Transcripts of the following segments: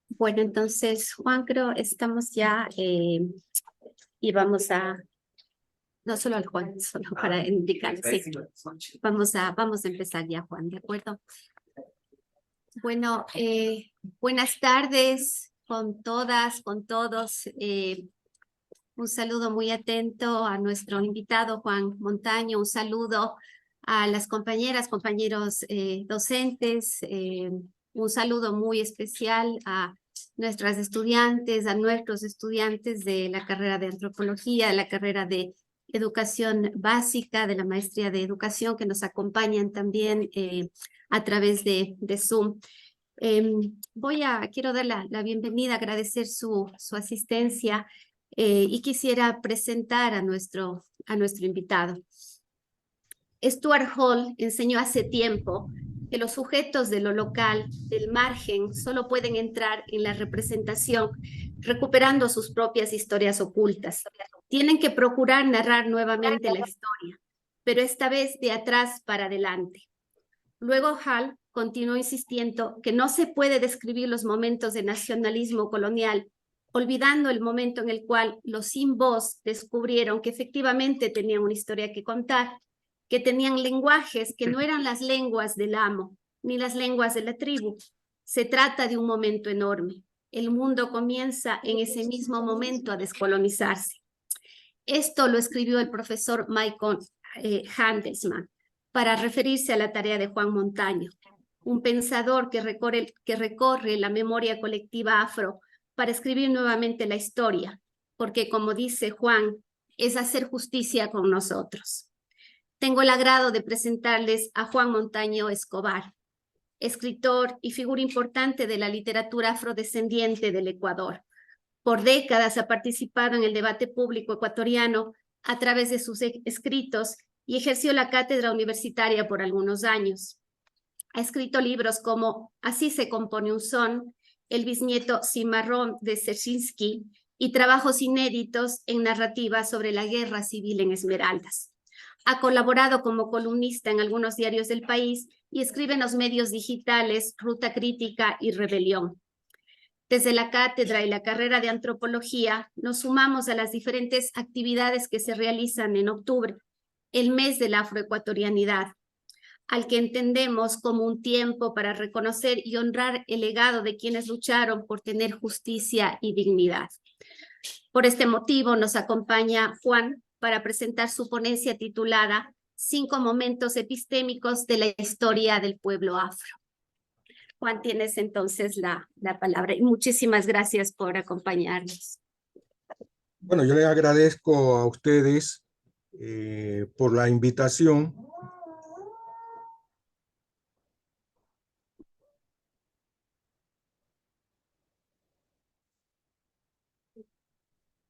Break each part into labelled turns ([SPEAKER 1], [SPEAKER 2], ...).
[SPEAKER 1] Bueno, entonces, Juan, creo estamos ya y vamos a, no solo al Juan, solo para indicar, sí, vamos a empezar ya, Juan, ¿de acuerdo? Bueno, buenas tardes con todas, con todos. Un saludo muy atento a nuestro invitado Juan Montaño, un saludo a las compañeras, compañeros docentes, un saludo muy especial a nuestras estudiantes, a nuestros estudiantes de la carrera de antropología, de la carrera de educación básica, de la maestría de educación, que nos acompañan también a través de Zoom. Quiero dar la bienvenida, agradecer su asistencia y quisiera presentar a nuestro invitado. Stuart Hall enseñó hace tiempo que los sujetos de lo local, del margen, solo pueden entrar en la representación recuperando sus propias historias ocultas. Tienen que procurar narrar nuevamente la historia, pero esta vez de atrás para adelante. Luego Hall continuó insistiendo que no se puede describir los momentos de nacionalismo colonial, olvidando el momento en el cual los sin voz descubrieron que efectivamente tenían una historia que contar, que tenían lenguajes que no eran las lenguas del amo, ni las lenguas de la tribu. Se trata de un momento enorme. El mundo comienza en ese mismo momento a descolonizarse. Esto lo escribió el profesor Michael Handelsman para referirse a la tarea de Juan Montaño, un pensador que recorre la memoria colectiva afro para escribir nuevamente la historia, porque como dice Juan, es hacer justicia con nosotros. Tengo el agrado de presentarles a Juan Montaño Escobar, escritor y figura importante de la literatura afrodescendiente del Ecuador. Por décadas ha participado en el debate público ecuatoriano a través de sus escritos y ejerció la cátedra universitaria por algunos años. Ha escrito libros como Así se compone un son, El bisnieto cimarrón de Dzerzhinsky y trabajos inéditos en narrativa sobre la guerra civil en Esmeraldas. Ha colaborado como columnista en algunos diarios del país y escribe en los medios digitales Ruta Crítica y Rebelión. Desde la cátedra y la carrera de antropología, nos sumamos a las diferentes actividades que se realizan en octubre, el mes de la afroecuatorianidad, al que entendemos como un tiempo para reconocer y honrar el legado de quienes lucharon por tener justicia y dignidad. Por este motivo nos acompaña Juan para presentar su ponencia titulada 5 momentos epistémicos de la historia del pueblo afro. Juan, tienes entonces la palabra y muchísimas gracias por acompañarnos.
[SPEAKER 2] Bueno, yo les agradezco a ustedes por la invitación.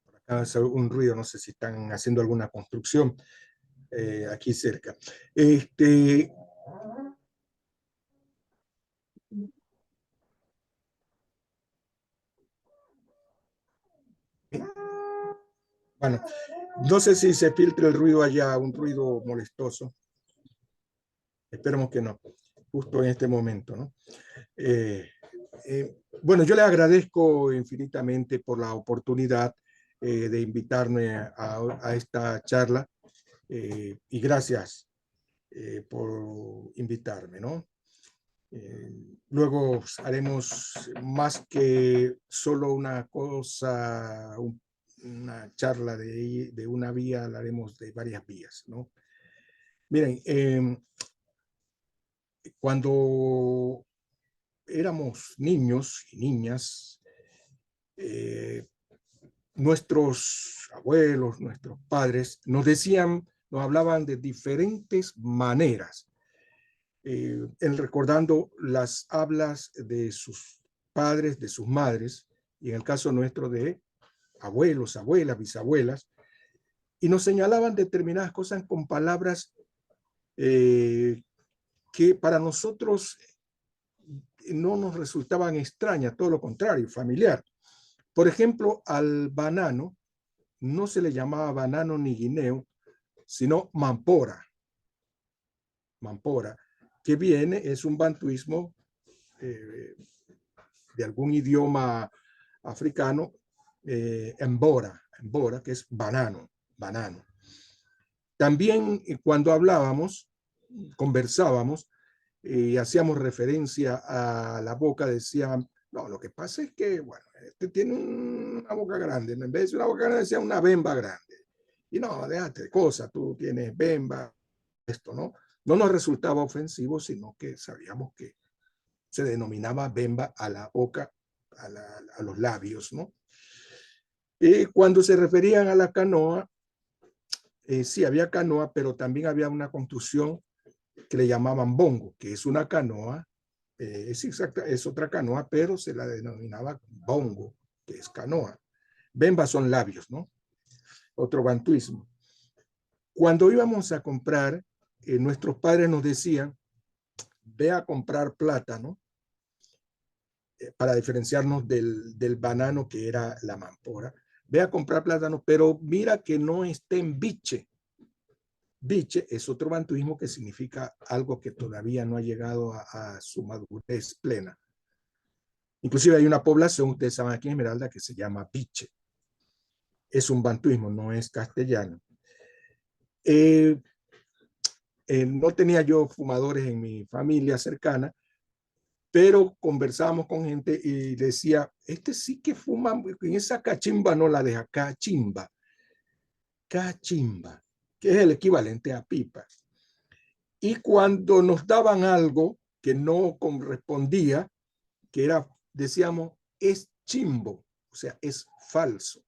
[SPEAKER 2] Por acá hace un ruido, no sé si están haciendo alguna construcción aquí cerca. Bueno, no sé si se filtra el ruido allá, un ruido molestoso. Esperemos que no, justo en este momento, ¿no? Bueno, yo le agradezco infinitamente por la oportunidad de invitarme a esta charla y gracias por invitarme, ¿no? Luego haremos más que solo una cosa, una charla de una vía, hablaremos de varias vías, ¿no? Miren, cuando éramos niños y niñas, nuestros abuelos, nuestros padres nos decían, nos hablaban de diferentes maneras, recordando las hablas de sus padres, de sus madres, y en el caso nuestro de abuelos, abuelas, bisabuelas, y nos señalaban determinadas cosas con palabras que para nosotros no nos resultaban extrañas, todo lo contrario, familiar. Por ejemplo, al banano no se le llamaba banano ni guineo, sino mampora. Mampora, que viene, es un bantuismo de algún idioma africano, embora, que es banano, banano. También cuando hablábamos, conversábamos y hacíamos referencia a la boca, decían, no, lo que pasa es que, bueno, este tiene una boca grande, en vez de una boca grande decía una bemba grande. Y no, déjate de cosas, tú tienes bemba, esto, ¿no? No nos resultaba ofensivo, sino que sabíamos que se denominaba bemba a la boca, a los labios, ¿no? Cuando se referían a la canoa, sí había canoa, pero también había una construcción que le llamaban bongo, que es una canoa, es otra canoa, pero se la denominaba bongo, que es canoa. Bemba son labios, ¿no? Otro bantuismo. Cuando íbamos a comprar, nuestros padres nos decían, ve a comprar plátano, para diferenciarnos del banano que era la mampora. Ve a comprar plátano, pero mira que no esté en biche. Biche es otro bantuismo que significa algo que todavía no ha llegado a su madurez plena. Inclusive hay una población, ustedes saben aquí en Esmeralda, que se llama Biche. Es un bantuismo, no es castellano. No tenía yo fumadores en mi familia cercana, pero conversábamos con gente y decía, este sí que fuma, en esa cachimba no la deja, cachimba, cachimba, que es el equivalente a pipa. Y cuando nos daban algo que no correspondía, que era, decíamos, es chimbo, o sea, es falso.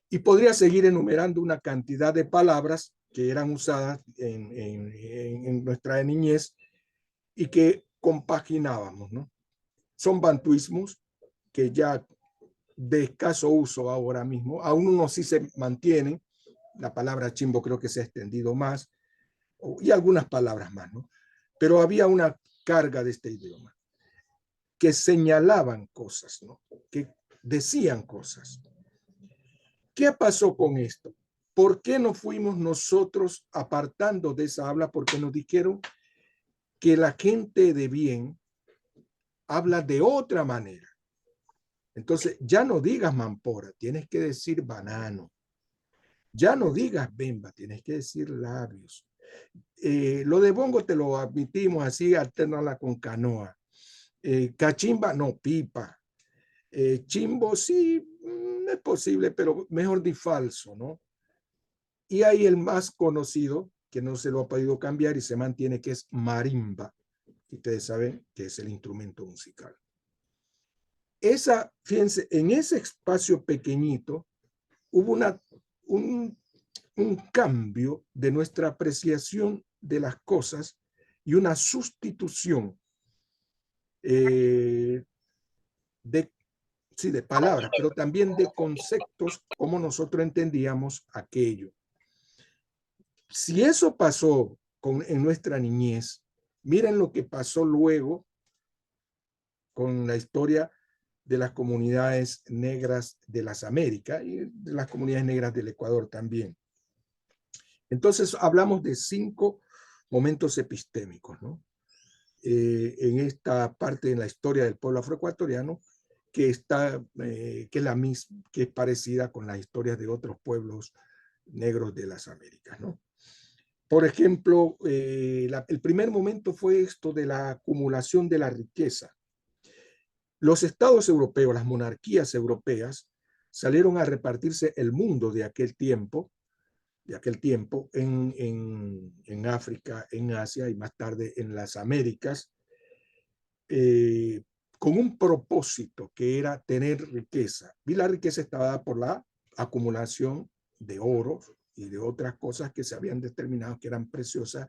[SPEAKER 2] Y podría seguir enumerando una cantidad de palabras que eran usadas en nuestra niñez y que compaginábamos, ¿no? Son bantuismos que ya de escaso uso ahora mismo, aún unos sí se mantienen, la palabra chimbo creo que se ha extendido más, y algunas palabras más, ¿no? Pero había una carga de este idioma, que señalaban cosas, ¿no? Que decían cosas. ¿Qué pasó con esto? ¿Por qué no fuimos nosotros apartando de esa habla? Porque nos dijeron que la gente de bien habla de otra manera. Entonces, ya no digas mampora, tienes que decir banano. Ya no digas bemba, tienes que decir labios. Lo de bongo te lo admitimos así, alternarla con canoa. Cachimba, no, pipa. Chimbo, sí, es posible, pero mejor di falso, ¿no? Y hay el más conocido, que no se lo ha podido cambiar y se mantiene, que es marimba. Ustedes saben que es el instrumento musical. Fíjense, en ese espacio pequeñito hubo un cambio de nuestra apreciación de las cosas y una sustitución de palabras, pero también de conceptos, como nosotros entendíamos aquello. Si eso pasó en nuestra niñez, miren lo que pasó luego con la historia de las comunidades negras de las Américas y de las comunidades negras del Ecuador también. Entonces hablamos de 5 momentos epistémicos, ¿no? En esta parte de la historia del pueblo afroecuatoriano que es la misma, que es parecida con las historias de otros pueblos negros de las Américas, ¿no? Por ejemplo, el primer momento fue esto de la acumulación de la riqueza. Los estados europeos, las monarquías europeas, salieron a repartirse el mundo de aquel tiempo en África, en Asia y más tarde en las Américas, con un propósito que era tener riqueza. Y la riqueza estaba dada por la acumulación de oro y de otras cosas que se habían determinado que eran preciosas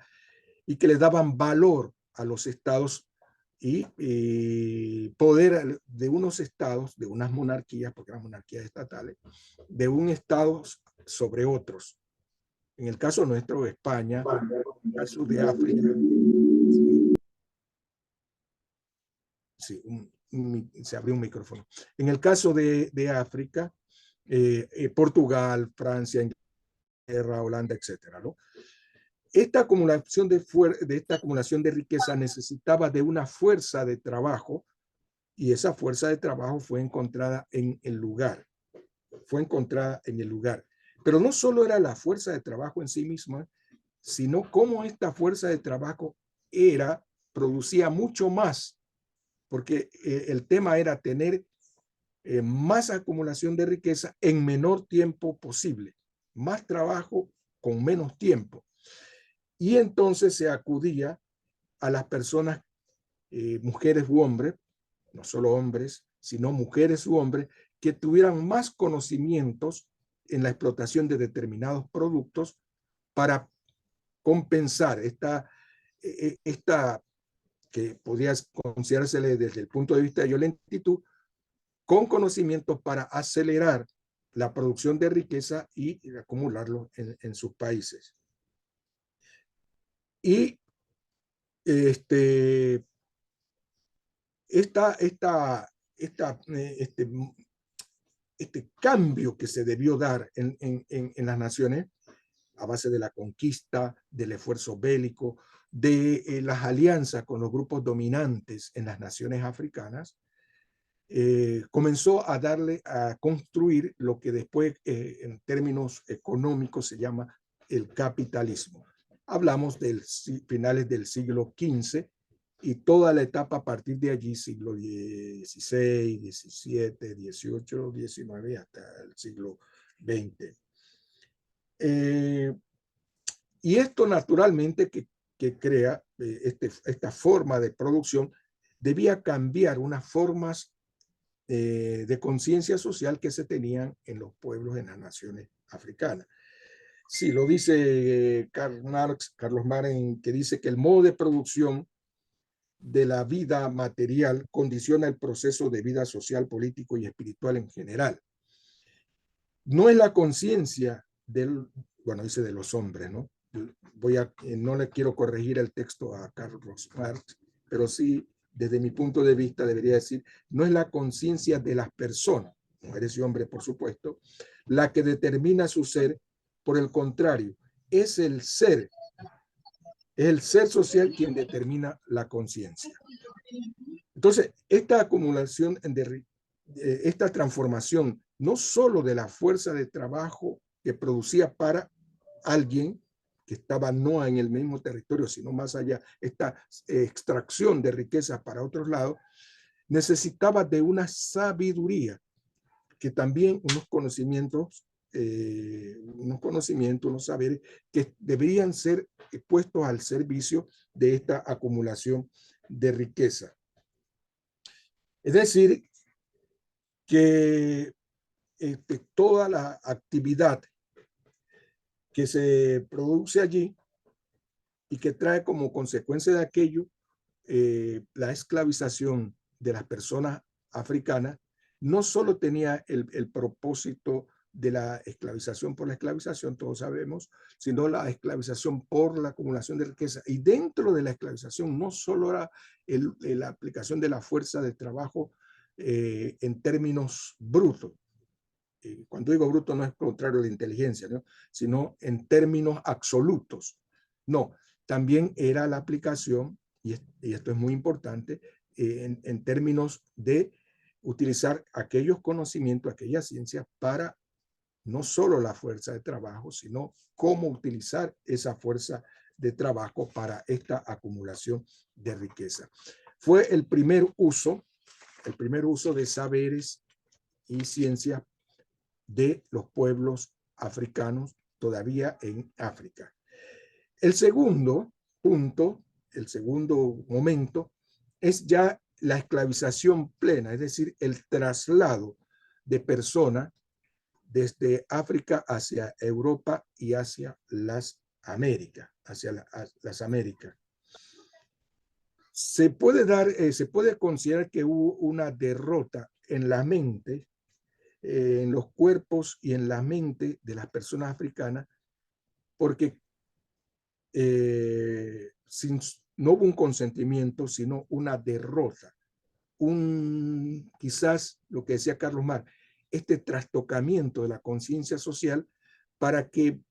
[SPEAKER 2] y que le daban valor a los estados y poder de unos estados, de unas monarquías, porque eran monarquías estatales, de un estado sobre otros. En el caso nuestro, España, en el caso de África, sí, se abrió un micrófono. En el caso de África, Portugal, Francia, Inglaterra, Holanda, etcétera, ¿no? Esta acumulación de riqueza necesitaba de una fuerza de trabajo, y esa fuerza de trabajo fue encontrada en el lugar. Pero no solo era la fuerza de trabajo en sí misma, sino cómo esta fuerza de trabajo producía mucho más, porque el tema era tener más acumulación de riqueza en menor tiempo posible, más trabajo con menos tiempo. Y entonces se acudía a las personas, mujeres u hombres, no solo hombres, sino mujeres u hombres, que tuvieran más conocimientos en la explotación de determinados productos para compensar esta que podría considerarse desde el punto de vista de lentitud, con conocimientos para acelerar la producción de riqueza y acumularlo en sus países. Y este cambio que se debió dar en las naciones a base de la conquista, del esfuerzo bélico, de las alianzas con los grupos dominantes en las naciones africanas, comenzó a construir lo que después en términos económicos se llama el capitalismo. Hablamos de finales del siglo XV y toda la etapa a partir de allí, siglo XVI, XVII, XVIII, XIX hasta el siglo XX. Y esto naturalmente que crea esta forma de producción debía cambiar unas formas de conciencia social que se tenían en los pueblos, en las naciones africanas. Sí, lo dice Carlos Marx, que dice que el modo de producción de la vida material condiciona el proceso de vida social, político y espiritual en general. No es la conciencia dice de los hombres, ¿no? No le quiero corregir el texto a Carlos Marx, pero sí, desde mi punto de vista, debería decir, no es la conciencia de las personas, mujeres y hombres, por supuesto, la que determina su ser. Por el contrario, es el ser social quien determina la conciencia. Entonces, esta acumulación, esta transformación, no solo de la fuerza de trabajo que producía para alguien que estaba no en el mismo territorio, sino más allá, esta extracción de riquezas para otros lados, necesitaba de una sabiduría, que también unos conocimientos, unos saberes que deberían ser puestos al servicio de esta acumulación de riqueza. Es decir, que toda la actividad que se produce allí y que trae como consecuencia de aquello la esclavización de las personas africanas, no solo tenía el propósito de la esclavización por la esclavización, todos sabemos, sino la esclavización por la acumulación de riqueza. Y dentro de la esclavización no solo era la aplicación de la fuerza de trabajo en términos brutos. Cuando digo bruto no es contrario a la inteligencia, ¿no? Sino en términos absolutos. No, también era la aplicación, y esto es muy importante, en términos de utilizar aquellos conocimientos, aquellas ciencias para no solo la fuerza de trabajo, sino cómo utilizar esa fuerza de trabajo para esta acumulación de riqueza. Fue el primer uso de saberes y ciencias de los pueblos africanos todavía en África. El segundo punto, el segundo momento, es ya la esclavización plena, es decir, el traslado de personas desde África hacia Europa y hacia las Américas, Se puede considerar que hubo una derrota en la mente, en los cuerpos y en la mente de las personas africanas, porque no hubo un consentimiento, sino una derrota. quizás lo que decía Carlos Marx, este trastocamiento de la conciencia social para que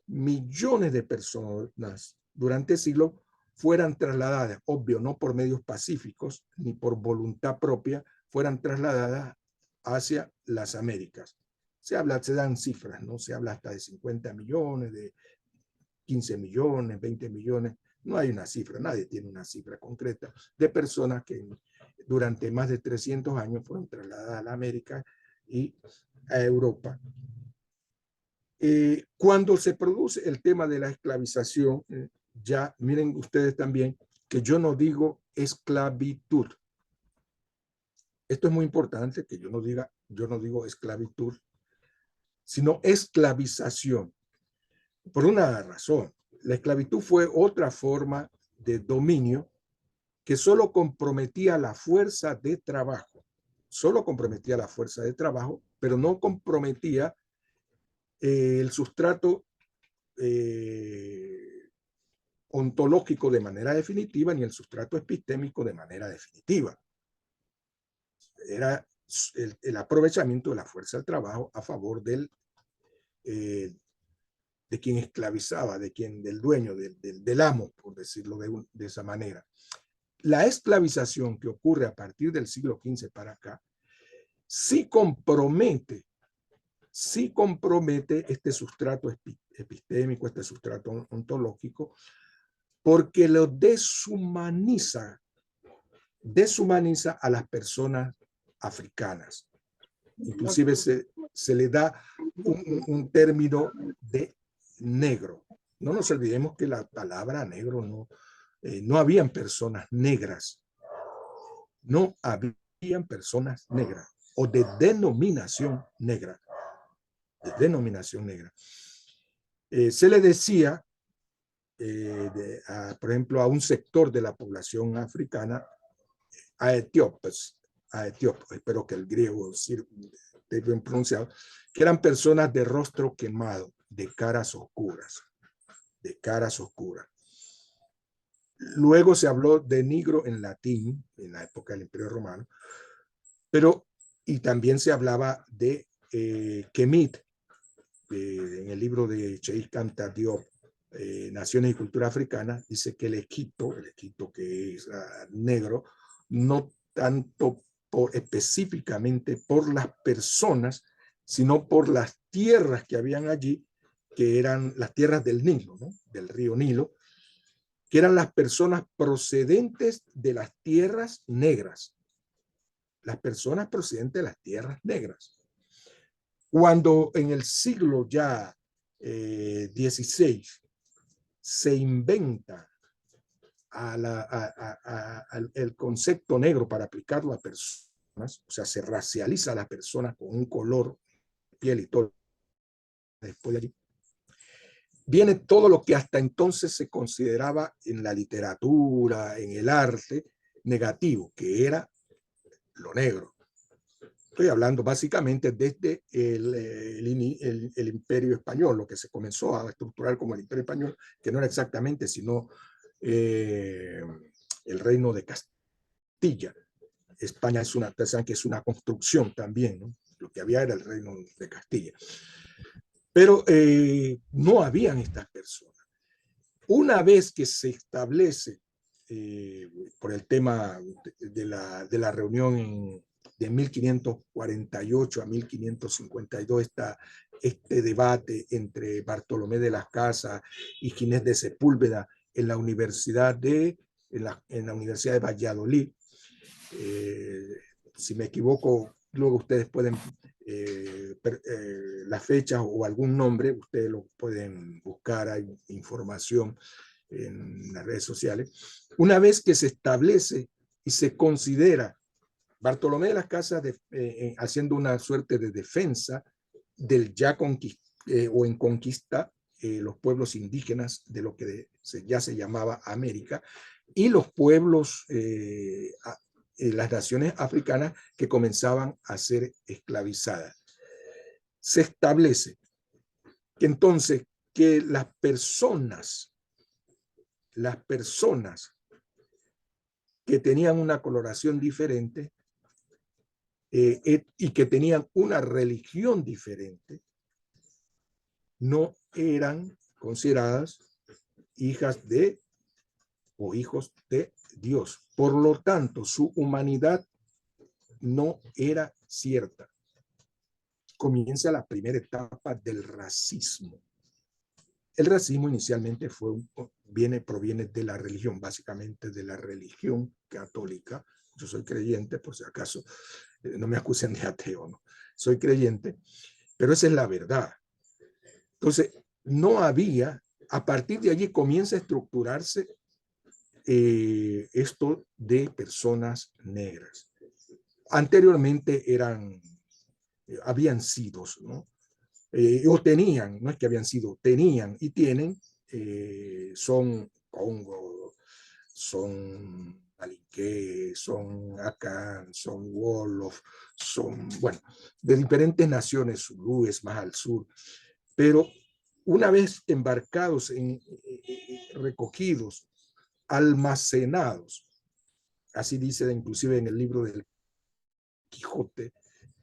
[SPEAKER 2] millones de personas durante el siglo fueran trasladadas, obvio, no por medios pacíficos ni por voluntad propia, fueran trasladadas hacia las Américas. Se dan cifras, ¿no? Se habla hasta de 50 millones, de 15 millones, 20 millones. No hay una cifra, nadie tiene una cifra concreta de personas que durante más de 300 años fueron trasladadas a la América y a Europa. Cuando se produce el tema de la esclavización, ya miren ustedes también que yo no digo esclavitud. Esto es muy importante, que yo no digo esclavitud, sino esclavización. Por una razón, la esclavitud fue otra forma de dominio que solo comprometía la fuerza de trabajo. Solo comprometía la fuerza de trabajo, pero no comprometía el sustrato ontológico de manera definitiva, ni el sustrato epistémico de manera definitiva. Era el aprovechamiento de la fuerza del trabajo a favor de quien esclavizaba, del dueño, del amo, por decirlo de esa manera. La esclavización que ocurre a partir del siglo XV para acá sí compromete este sustrato epistémico, este sustrato ontológico, porque lo deshumaniza a las personas africanas. Inclusive se le da un término de negro. No nos olvidemos que la palabra negro no habían personas negras. No habían personas negras o de denominación negra. De denominación negra. Se le decía, por ejemplo, a un sector de la población africana, a etíopes, espero que el griego esté bien pronunciado, que eran personas de rostro quemado, de caras oscuras. Luego se habló de negro en latín, en la época del Imperio Romano, y también se hablaba de Kemit, en el libro de Cheikh Anta Diop, Naciones y Cultura Africana, dice que el Egipto que es negro, no tanto específicamente por las personas, sino por las tierras que habían allí, que eran las tierras del Nilo, ¿no? Del río Nilo, que eran las personas procedentes de las tierras negras. Las personas procedentes de las tierras negras. Cuando en el siglo ya XVI se inventa el concepto negro para aplicarlo a personas, o sea, se racializa a las personas con un color, piel y todo, después de allí, viene todo lo que hasta entonces se consideraba en la literatura, en el arte, negativo, que era lo negro. Estoy hablando básicamente desde el Imperio Español, lo que se comenzó a estructurar como el Imperio Español, que no era exactamente sino el Reino de Castilla. España saben que es una construcción también, ¿no? Lo que había era el Reino de Castilla. Pero no habían estas personas. Una vez que se establece, por el tema de la reunión de 1548 a 1552, este debate entre Bartolomé de las Casas y Ginés de Sepúlveda en la Universidad de Valladolid. Si me equivoco, luego ustedes pueden, las fechas o algún nombre, ustedes lo pueden buscar, hay información en las redes sociales. Una vez que se establece y se considera Bartolomé de las Casas haciendo una suerte de defensa del ya o en conquista los pueblos indígenas de lo que ya se llamaba América, y los pueblos, las naciones africanas que comenzaban a ser esclavizadas. Se establece que entonces que las personas que tenían una coloración diferente y que tenían una religión diferente, no eran consideradas hijas de o hijos de Dios. Por lo tanto, su humanidad no era cierta. Comienza la primera etapa del racismo. El racismo inicialmente proviene de la religión, básicamente de la religión católica. Yo soy creyente, por si acaso, no me acusen de ateo, ¿no? Soy creyente, pero esa es la verdad. Entonces, no había, a partir de allí comienza a estructurarse esto de personas negras. Anteriormente habían sido, ¿no? O tenían, no es que habían sido, tenían y tienen, son Congo, son Aliqué, son Akan, son Wolof, son, bueno, de diferentes naciones zulúes más al sur, pero una vez embarcados, recogidos, almacenados, así dice inclusive en el libro del Quijote,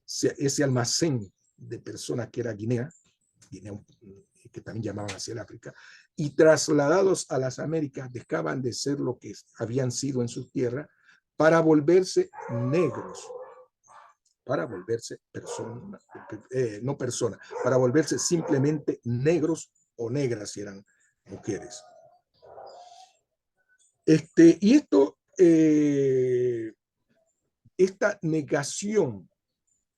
[SPEAKER 2] ese almacén de personas que era Guinea, que también llamaban hacia el África, y trasladados a las Américas, dejaban de ser lo que habían sido en sus tierras para volverse negros, para volverse personas, no personas, para volverse simplemente negros o negras si eran mujeres. Y esto, esta negación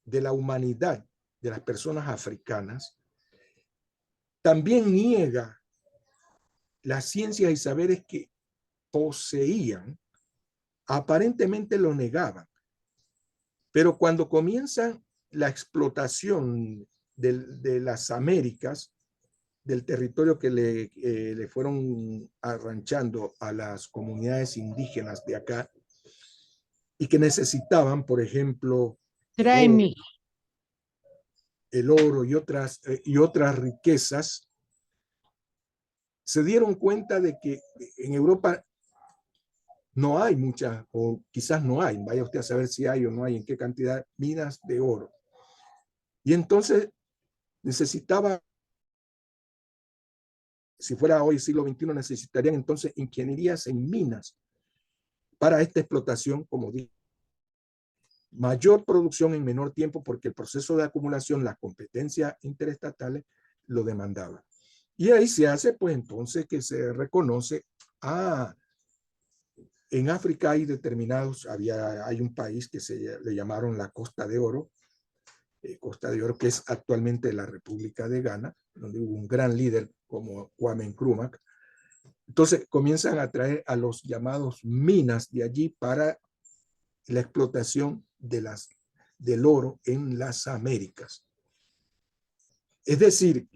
[SPEAKER 2] de la humanidad de las personas africanas también niega las ciencias y saberes que poseían, aparentemente lo negaban. Pero cuando comienza la explotación de las Américas, del territorio que le fueron arranchando a las comunidades indígenas de acá, y que necesitaban, por ejemplo, el oro y otras riquezas, se dieron cuenta de que en Europa no hay muchas, o quizás no hay, vaya usted a saber si hay o no hay, en qué cantidad, minas de oro. Y entonces necesitaba, si fuera hoy siglo XXI, necesitarían entonces ingenierías en minas para esta explotación, como dije, mayor producción en menor tiempo, porque el proceso de acumulación, las competencias interestatales lo demandaban. Y ahí se hace, pues entonces, que se reconoce, en África hay hay un país que le llamaron la Costa de Oro, que es actualmente la República de Ghana, donde hubo un gran líder como Kwame Nkrumah. Entonces comienzan a traer a los llamados minas de allí para la explotación del oro en las Américas. Es decir,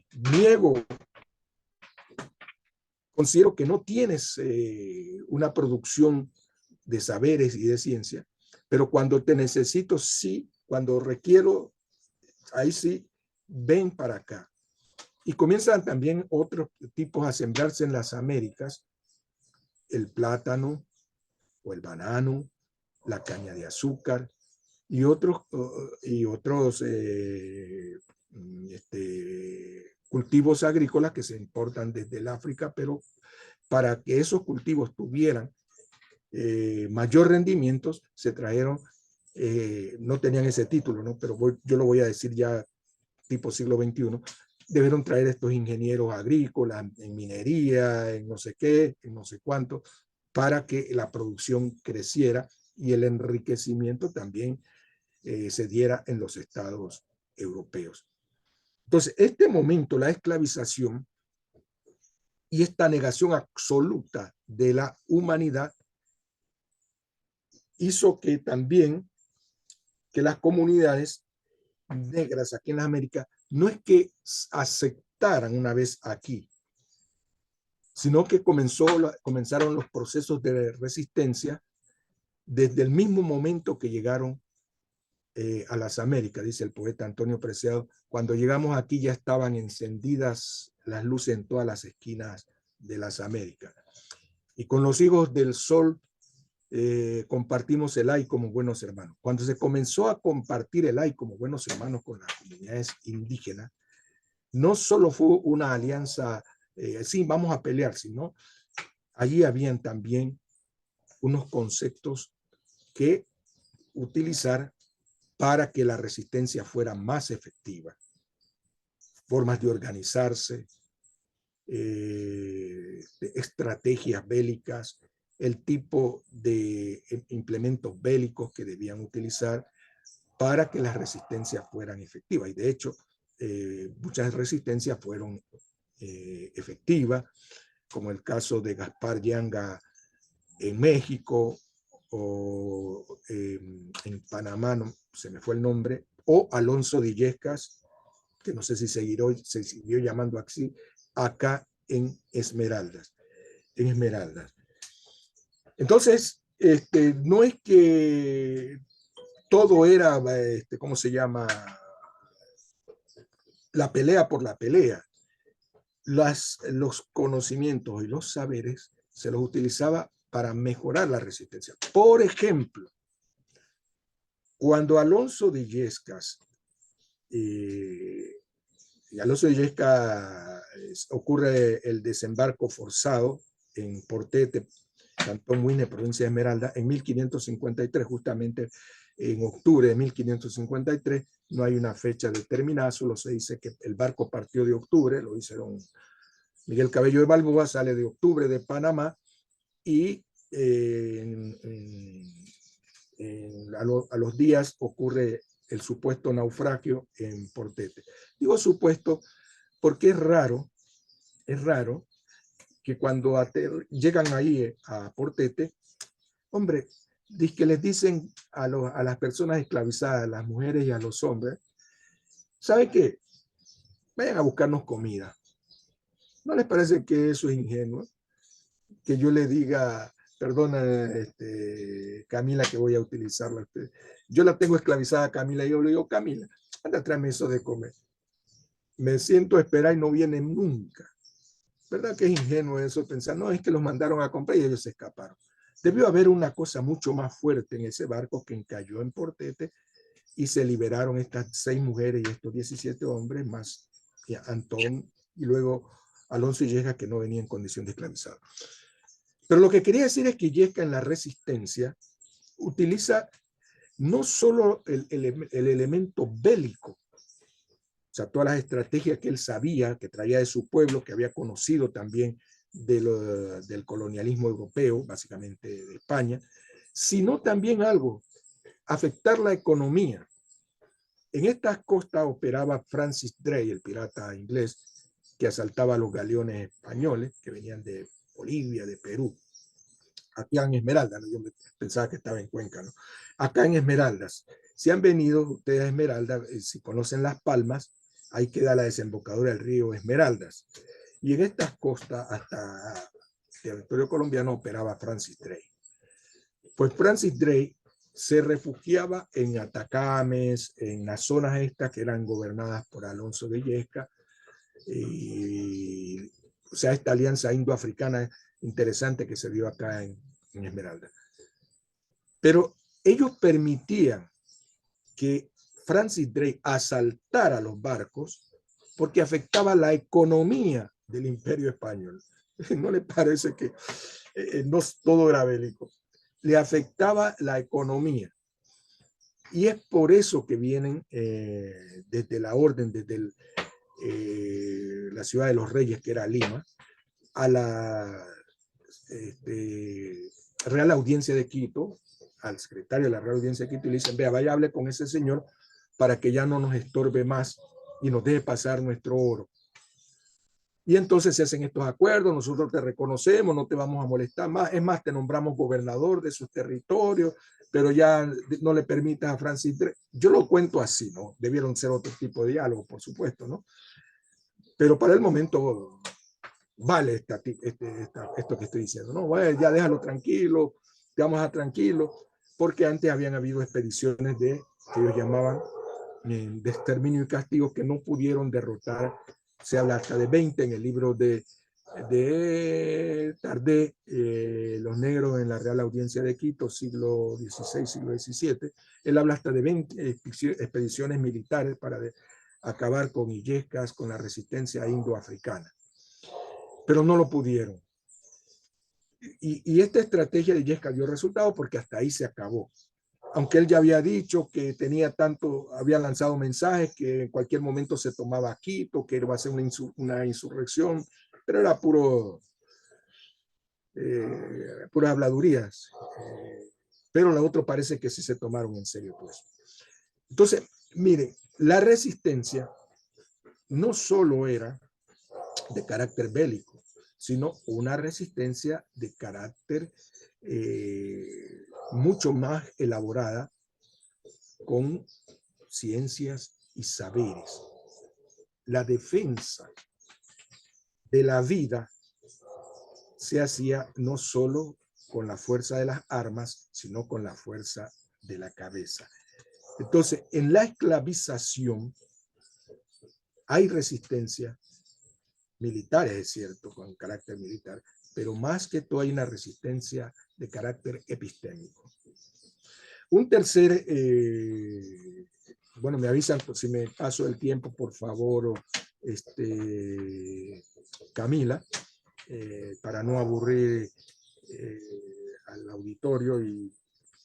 [SPEAKER 2] considero que no tienes una producción de saberes y de ciencia, pero cuando te necesito, sí, cuando requiero, ahí sí, ven para acá. Y comienzan también otros tipos a sembrarse en las Américas, el plátano o el banano, la caña de azúcar y otros cultivos agrícolas que se importan desde el África, pero para que esos cultivos tuvieran mayor rendimiento, se trajeron, no tenían ese título, ¿no? Pero yo lo voy a decir ya tipo siglo XXI, debieron traer estos ingenieros agrícolas en minería, en no sé qué, en no sé cuánto, para que la producción creciera y el enriquecimiento también se diera en los estados europeos. Entonces, este momento, la esclavización y esta negación absoluta de la humanidad hizo que también que las comunidades negras aquí en la América no es que aceptaran una vez aquí, sino que comenzaron los procesos de resistencia desde el mismo momento que llegaron a las Américas, dice el poeta Antonio Preciado. Cuando llegamos aquí ya estaban encendidas las luces en todas las esquinas de las Américas. Y con los hijos del sol compartimos el AI como buenos hermanos. Cuando se comenzó a compartir el AI como buenos hermanos con las comunidades indígenas, no solo fue una alianza, sí, vamos a pelear, sino allí habían también unos conceptos que utilizar para que la resistencia fuera más efectiva. Formas de organizarse, estrategias bélicas, el tipo de implementos bélicos que debían utilizar para que las resistencias fueran efectivas. Y de hecho, muchas resistencias fueron efectivas, como el caso de Gaspar Yanga en México, o en Panamá, no, se me fue el nombre, o Alonso de Illescas, que no sé si se siguió llamando así, acá en Esmeraldas. Entonces, no es que todo era, ¿cómo se llama? La pelea por la pelea. Los conocimientos y los saberes se los utilizaba para mejorar la resistencia. Por ejemplo, cuando Alonso de Illescas ocurre el desembarco forzado en Portete, Cantón Muine, provincia de Esmeralda, en 1553, justamente en octubre de 1553, no hay una fecha determinada, solo se dice que el barco partió de octubre, lo dice don Miguel Cabello de Balboa, sale de octubre de Panamá y a los días ocurre el supuesto naufragio en Portete. Digo supuesto porque es raro que cuando llegan ahí a Portete, hombre, que les dicen a las personas esclavizadas, a las mujeres y a los hombres, ¿sabe qué? Vayan a buscarnos comida. ¿No les parece que eso es ingenuo? Que yo le diga, perdona, Camila, que voy a utilizarla. Yo la tengo esclavizada, Camila, y yo le digo, Camila, anda, tráeme eso de comer. Me siento a esperar y no vienen nunca. ¿Verdad que es ingenuo eso? Pensar, no, es que los mandaron a comprar y ellos se escaparon. Debió haber una cosa mucho más fuerte en ese barco que encalló en Portete y se liberaron estas 6 mujeres y estos 17 hombres, más Antón y luego Alonso y Illescas, que no venía en condición de esclavizado. Pero lo que quería decir es que Illescas en la resistencia utiliza no solo el elemento bélico, o sea, todas las estrategias que él sabía, que traía de su pueblo, que había conocido también del colonialismo europeo, básicamente de España, sino también algo, afectar la economía. En estas costas operaba Francis Drake, el pirata inglés, que asaltaba a los galeones españoles que venían de Bolivia, de Perú. Acá en Esmeraldas, ¿no? Yo pensaba que estaba en Cuenca, ¿no? Acá en Esmeraldas. Si han venido ustedes a Esmeraldas, si conocen Las Palmas, ahí queda la desembocadura del río Esmeraldas. Y en estas costas, hasta territorio colombiano, operaba Francis Drake. Pues Francis Drake se refugiaba en Atacames, en las zonas estas que eran gobernadas por Alonso de Illescas, o sea, esta alianza indoafricana interesante que se dio acá en Esmeralda. Pero ellos permitían que Francis Drake asaltara los barcos porque afectaba la economía del Imperio Español. ¿No le parece que no todo era bélico? Le afectaba la economía. Y es por eso que vienen desde la orden, desde la ciudad de los Reyes, que era Lima, a la Real Audiencia de Quito, al secretario de la Real Audiencia de Quito, y le dicen, vea, vaya, hable con ese señor para que ya no nos estorbe más y nos deje pasar nuestro oro. Y entonces se hacen estos acuerdos, nosotros te reconocemos, no te vamos a molestar más, es más, te nombramos gobernador de sus territorios, pero ya no le permitas a Francis Drake. Yo lo cuento así, ¿no? Debieron ser otro tipo de diálogo, por supuesto, ¿no? Pero para el momento vale esto que estoy diciendo, ¿no? Bueno, ya déjalo tranquilo, te vamos a tranquilo, porque antes habían habido expediciones que ellos llamaban de exterminio y castigo que no pudieron derrotar. Se habla hasta de 20 en el libro de de Tardé, Los negros en la Real Audiencia de Quito, siglo XVI, siglo XVII. Él habla hasta de 20 expediciones militares para acabar con Illescas, con la resistencia indoafricana. Pero no lo pudieron. Y esta estrategia de Illescas dio resultado porque hasta ahí se acabó. Aunque él ya había dicho que había lanzado mensajes que en cualquier momento se tomaba Quito, que iba a ser una insurrección, pero era puras habladurías. Pero lo otro parece que sí se tomaron en serio, pues. Entonces, miren, la resistencia no solo era de carácter bélico, sino una resistencia de carácter mucho más elaborada, con ciencias y saberes. La defensa de la vida se hacía no solo con la fuerza de las armas, sino con la fuerza de la cabeza. Entonces, en la esclavización hay resistencia militar, es cierto, con carácter militar, pero más que todo hay una resistencia de carácter epistémico. Un tercer, bueno, me avisan si me paso el tiempo, por favor, Camila, para no aburrir al auditorio y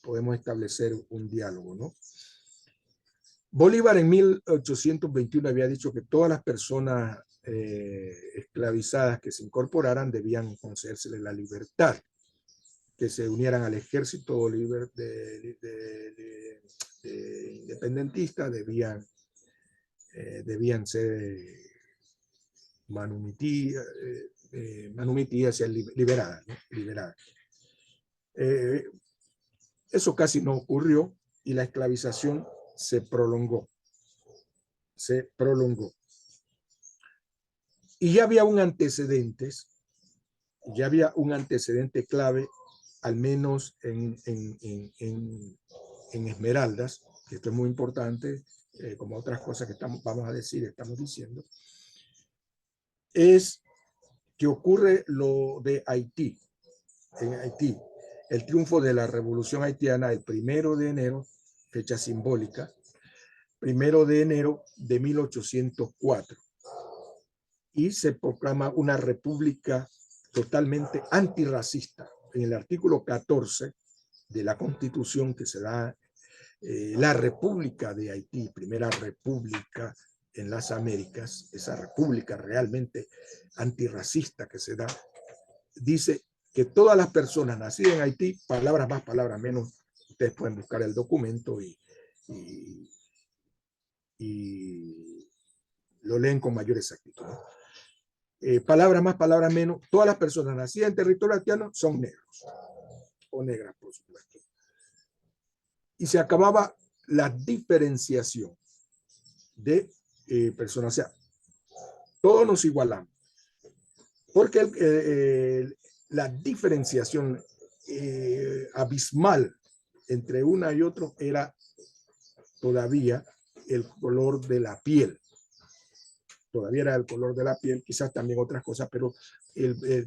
[SPEAKER 2] podemos establecer un diálogo, ¿no? Bolívar en 1821 había dicho que todas las personas esclavizadas que se incorporaran debían concedérseles la libertad, que se unieran al ejército independentista, debían ser manumitidas, liberadas, ¿no? Liberadas. Eso casi no ocurrió y la esclavización se prolongó. Y ya había un antecedente clave, al menos en Esmeraldas, que esto es muy importante, como otras cosas que estamos diciendo, es que ocurre lo de Haití. En Haití, el triunfo de la revolución haitiana el 1 de enero, fecha simbólica, 1 de enero de 1804. Y se proclama una república totalmente antirracista. En el artículo 14 de la Constitución que se da la República de Haití, primera república en las Américas, esa república realmente antirracista que se da, dice que todas las personas nacidas en Haití, palabras más, palabras menos, ustedes pueden buscar el documento y lo leen con mayor exactitud, ¿no? Palabras más, palabras menos, todas las personas nacidas en territorio haitiano son negros o negras, por supuesto. Y se acababa la diferenciación de personas, o sea, todos nos igualamos, porque la diferenciación abismal entre una y otro era todavía el color de la piel. Todavía era el color de la piel, quizás también otras cosas, pero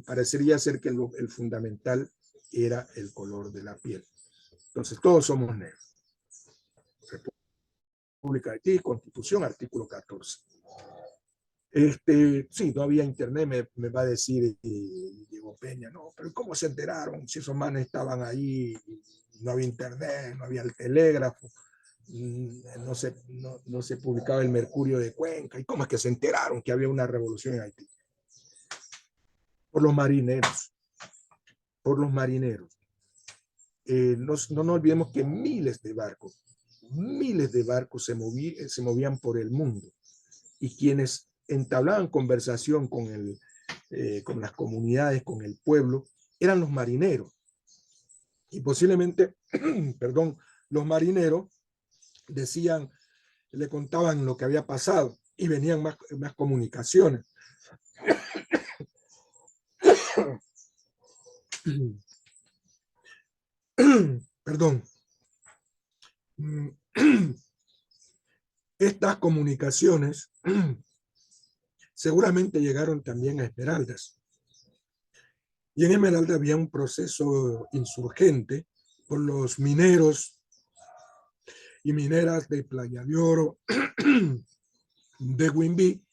[SPEAKER 2] parecería ser que el fundamental era el color de la piel. Entonces, todos somos negros. República de Haití, Constitución, artículo 14. Sí, no había internet, me va a decir Diego Peña, no, pero ¿cómo se enteraron? Si esos manes estaban ahí, no había internet, no había el telégrafo, no se publicaba el Mercurio de Cuenca, ¿y cómo es que se enteraron que había una revolución en Haití? Por los marineros, no nos olvidemos que miles de barcos se movían por el mundo, y quienes entablaban conversación con las comunidades, con el pueblo, eran los marineros. Y posiblemente, perdón, los marineros le contaban lo que había pasado y venían más comunicaciones. Perdón. Estas comunicaciones seguramente llegaron también a Esmeraldas. Y en Esmeralda había un proceso insurgente por los mineros y mineras de Playa de Oro, de Whimby,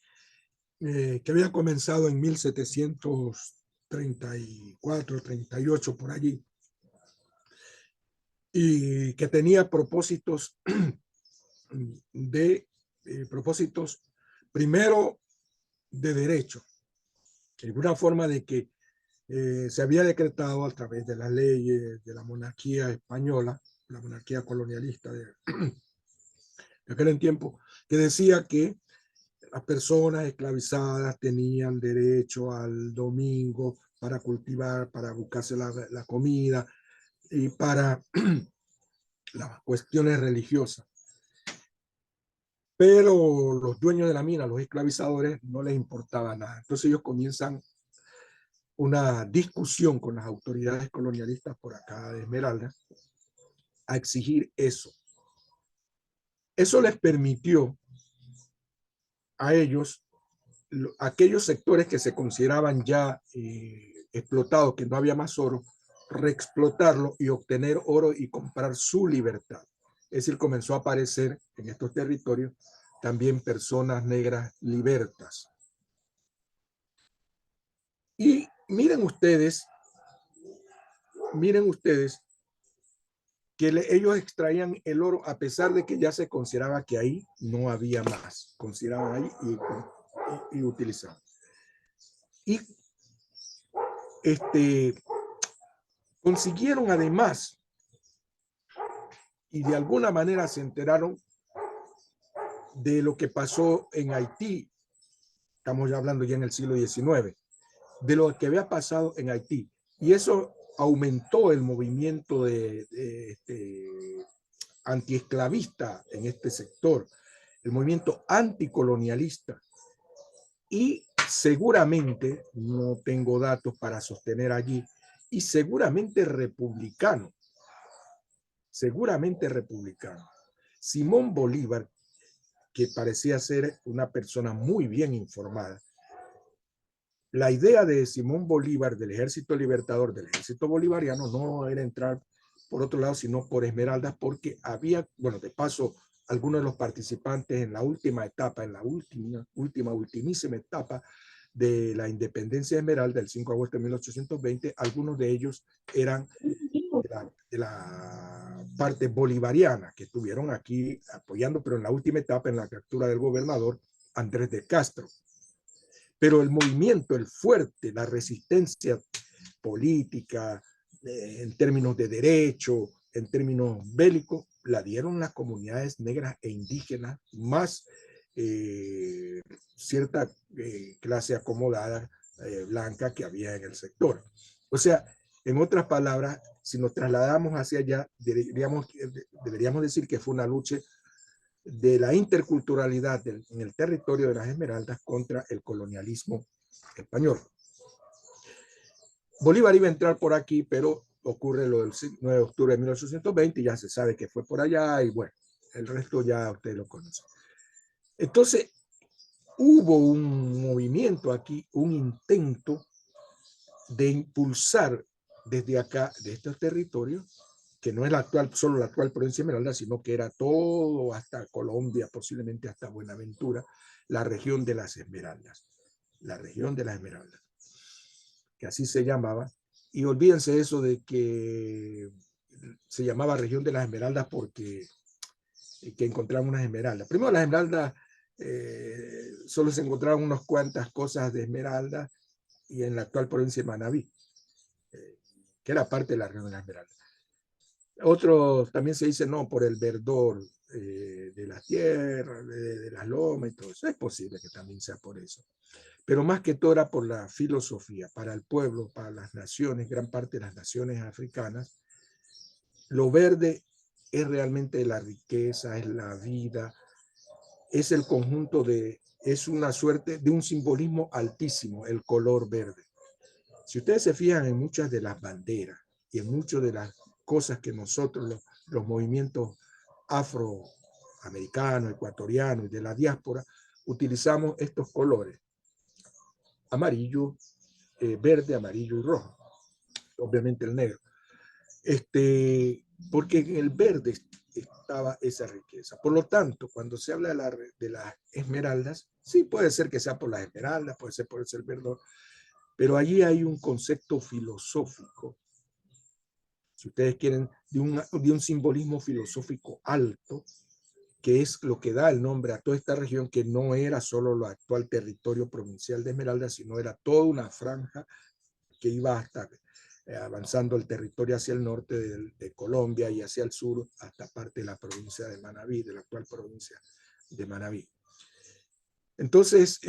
[SPEAKER 2] que había comenzado en 1734, 38, por allí, y que tenía propósitos propósitos primero de derecho, en una forma de que se había decretado a través de las leyes de la monarquía española, la monarquía colonialista de aquel tiempo, que decía que las personas esclavizadas tenían derecho al domingo para cultivar, para buscarse la comida y para las cuestiones religiosas. Pero los dueños de la mina, los esclavizadores, no les importaba nada. Entonces ellos comienzan una discusión con las autoridades colonialistas por acá de Esmeralda a exigir eso. Eso les permitió a ellos, aquellos sectores que se consideraban ya explotados, que no había más oro, reexplotarlo y obtener oro y comprar su libertad. Es decir, comenzó a aparecer en estos territorios también personas negras libertas. Y miren ustedes que ellos extraían el oro a pesar de que ya se consideraba que ahí no había más. Consideraban ahí y utilizaban. Y consiguieron además, y de alguna manera se enteraron de lo que pasó en Haití. Estamos ya hablando ya en el siglo XIX, de lo que había pasado en Haití. Y eso aumentó el movimiento antiesclavista en este sector, el movimiento anticolonialista. Y seguramente, no tengo datos para sostener allí, y seguramente republicano. Simón Bolívar, que parecía ser una persona muy bien informada, la idea de Simón Bolívar, del Ejército Libertador, del Ejército Bolivariano, no era entrar por otro lado, sino por Esmeraldas, porque había, bueno, de paso, algunos de los participantes en la última etapa, en la ultimísima etapa de la independencia de Esmeralda, el 5 de agosto de 1820, algunos de ellos eran de la parte bolivariana, que estuvieron aquí apoyando, pero en la última etapa, en la captura del gobernador Andrés de Castro. Pero el movimiento, el fuerte, la resistencia política, en términos de derecho, en términos bélicos, la dieron las comunidades negras e indígenas, más cierta clase acomodada blanca que había en el sector. O sea, en otras palabras, si nos trasladamos hacia allá, deberíamos decir que fue una lucha de la interculturalidad en el territorio de las Esmeraldas contra el colonialismo español. Bolívar iba a entrar por aquí, pero ocurre lo del 9 de octubre de 1820 y ya se sabe que fue por allá y bueno, el resto ya ustedes lo conocen. Entonces, hubo un movimiento aquí, un intento de impulsar desde acá, de estos territorios, que no es solo la actual provincia de Esmeralda, sino que era todo hasta Colombia, posiblemente hasta Buenaventura, la región de las Esmeraldas. La región de las Esmeraldas, que así se llamaba. Y olvídense eso de que se llamaba región de las Esmeraldas porque que encontraban unas esmeraldas. Primero, las esmeraldas solo se encontraron unas cuantas cosas de esmeralda y en la actual provincia de Manabí, que era parte de la región de las Esmeraldas. Otros también se dice no, por el verdor de las tierras, de las lomas y todo eso. Es posible que también sea por eso. Pero más que todo era por la filosofía, para el pueblo, para las naciones, gran parte de las naciones africanas. Lo verde es realmente la riqueza, es la vida, es el conjunto es una suerte de un simbolismo altísimo, el color verde. Si ustedes se fijan en muchas de las banderas y en muchas de las cosas que nosotros, los movimientos afroamericanos, ecuatorianos y de la diáspora, utilizamos estos colores, amarillo, verde, amarillo y rojo. obviamente el negro. Porque en el verde estaba esa riqueza. Por lo tanto, cuando se habla de las esmeraldas, sí puede ser que sea por las esmeraldas, puede ser por el verdor, pero allí hay un concepto filosófico, si ustedes quieren, de un simbolismo filosófico alto, que es lo que da el nombre a toda esta región, que no era solo el actual territorio provincial de Esmeralda, sino era toda una franja que iba hasta avanzando el territorio hacia el norte de Colombia y hacia el sur, hasta parte de la provincia de Manabí, de la actual provincia de Manabí. Entonces,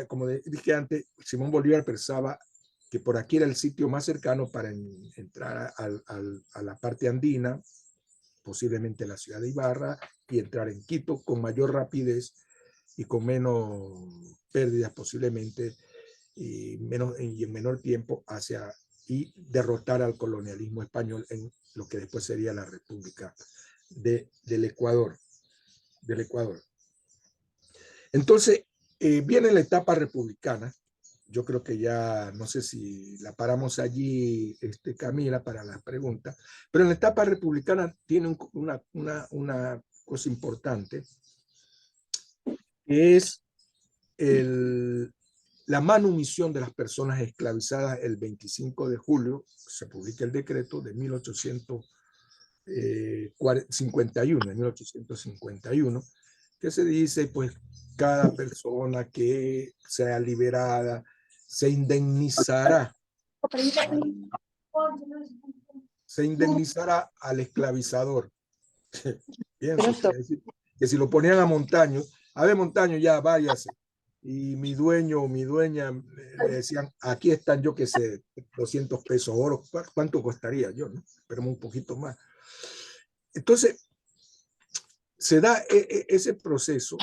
[SPEAKER 2] como dije antes, Simón Bolívar pensaba que por aquí era el sitio más cercano para entrar a la parte andina, posiblemente la ciudad de Ibarra, y entrar en Quito con mayor rapidez y con menos pérdidas posiblemente, y en menor tiempo y derrotar al colonialismo español en lo que después sería la República del Ecuador. Entonces, viene la etapa republicana. Yo creo que ya, no sé si la paramos allí, Camila, para las preguntas, pero en la etapa republicana tiene una cosa importante, que es la manumisión de las personas esclavizadas el 25 de julio, se publica el decreto de 1851, que se dice, pues, cada persona que sea liberada se indemnizará al esclavizador. Pienso que si lo ponían a Montaño, a ver, Montaño, ya váyase. Y mi dueño o mi dueña le decían, aquí están, yo que sé, 200 pesos oro, ¿cuánto costaría? Yo, ¿no? Esperemos un poquito más. Entonces, se da ese proceso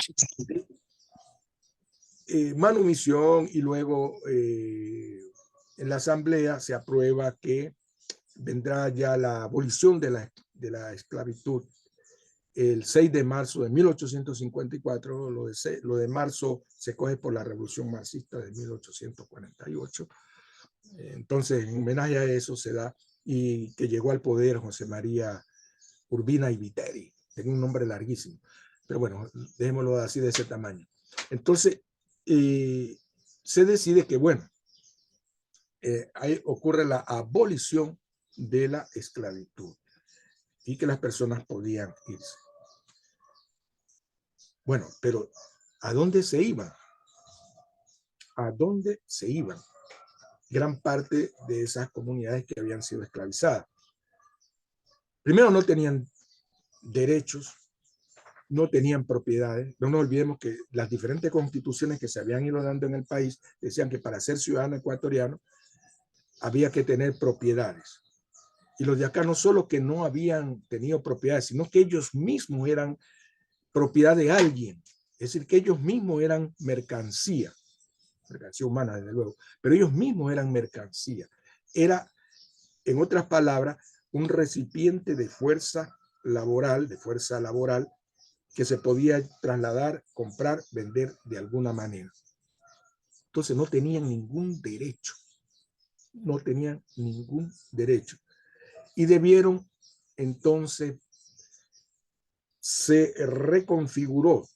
[SPEAKER 2] de manumisión, y luego en la asamblea se aprueba que vendrá ya la abolición de la esclavitud el 6 de marzo de 1854, lo de marzo se coge por la Revolución Marxista de 1848. Entonces, en homenaje a eso se da, y que llegó al poder José María Urbina y Viteri. Tiene un nombre larguísimo, pero bueno, dejémoslo así, de ese tamaño. Entonces, se decide que, bueno, ahí ocurre la abolición de la esclavitud y que las personas podían irse. Bueno, pero ¿a dónde se iban? ¿A dónde se iban? Gran parte de esas comunidades que habían sido esclavizadas. Primero, no tenían derechos, no tenían propiedades. No nos olvidemos que las diferentes constituciones que se habían ido dando en el país decían que para ser ciudadano ecuatoriano había que tener propiedades. Y los de acá no solo que no habían tenido propiedades, sino que ellos mismos eran propiedad de alguien. Es decir, que ellos mismos eran mercancía humana, desde luego, pero ellos mismos eran mercancía. Era, en otras palabras, un recipiente de fuerza laboral, que se podía trasladar, comprar, vender de alguna manera. Entonces no tenían ningún derecho. No tenían ningún derecho. Y debieron, entonces, se reconfiguró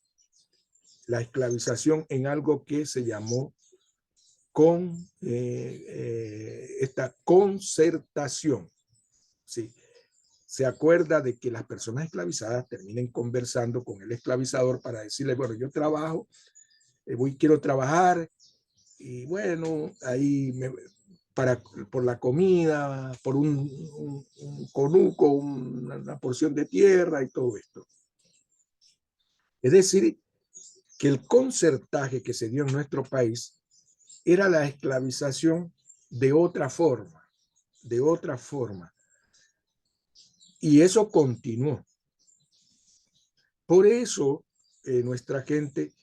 [SPEAKER 2] la esclavización en algo que se llamó esta concertación. ¿Sí? Se acuerda de que las personas esclavizadas terminen conversando con el esclavizador para decirle, bueno, yo trabajo, quiero trabajar, y bueno, ahí por la comida, por un conuco, una porción de tierra y todo esto. Es decir, que el concertaje que se dio en nuestro país era la esclavización de otra forma, Y eso continuó. Por eso nuestra gente,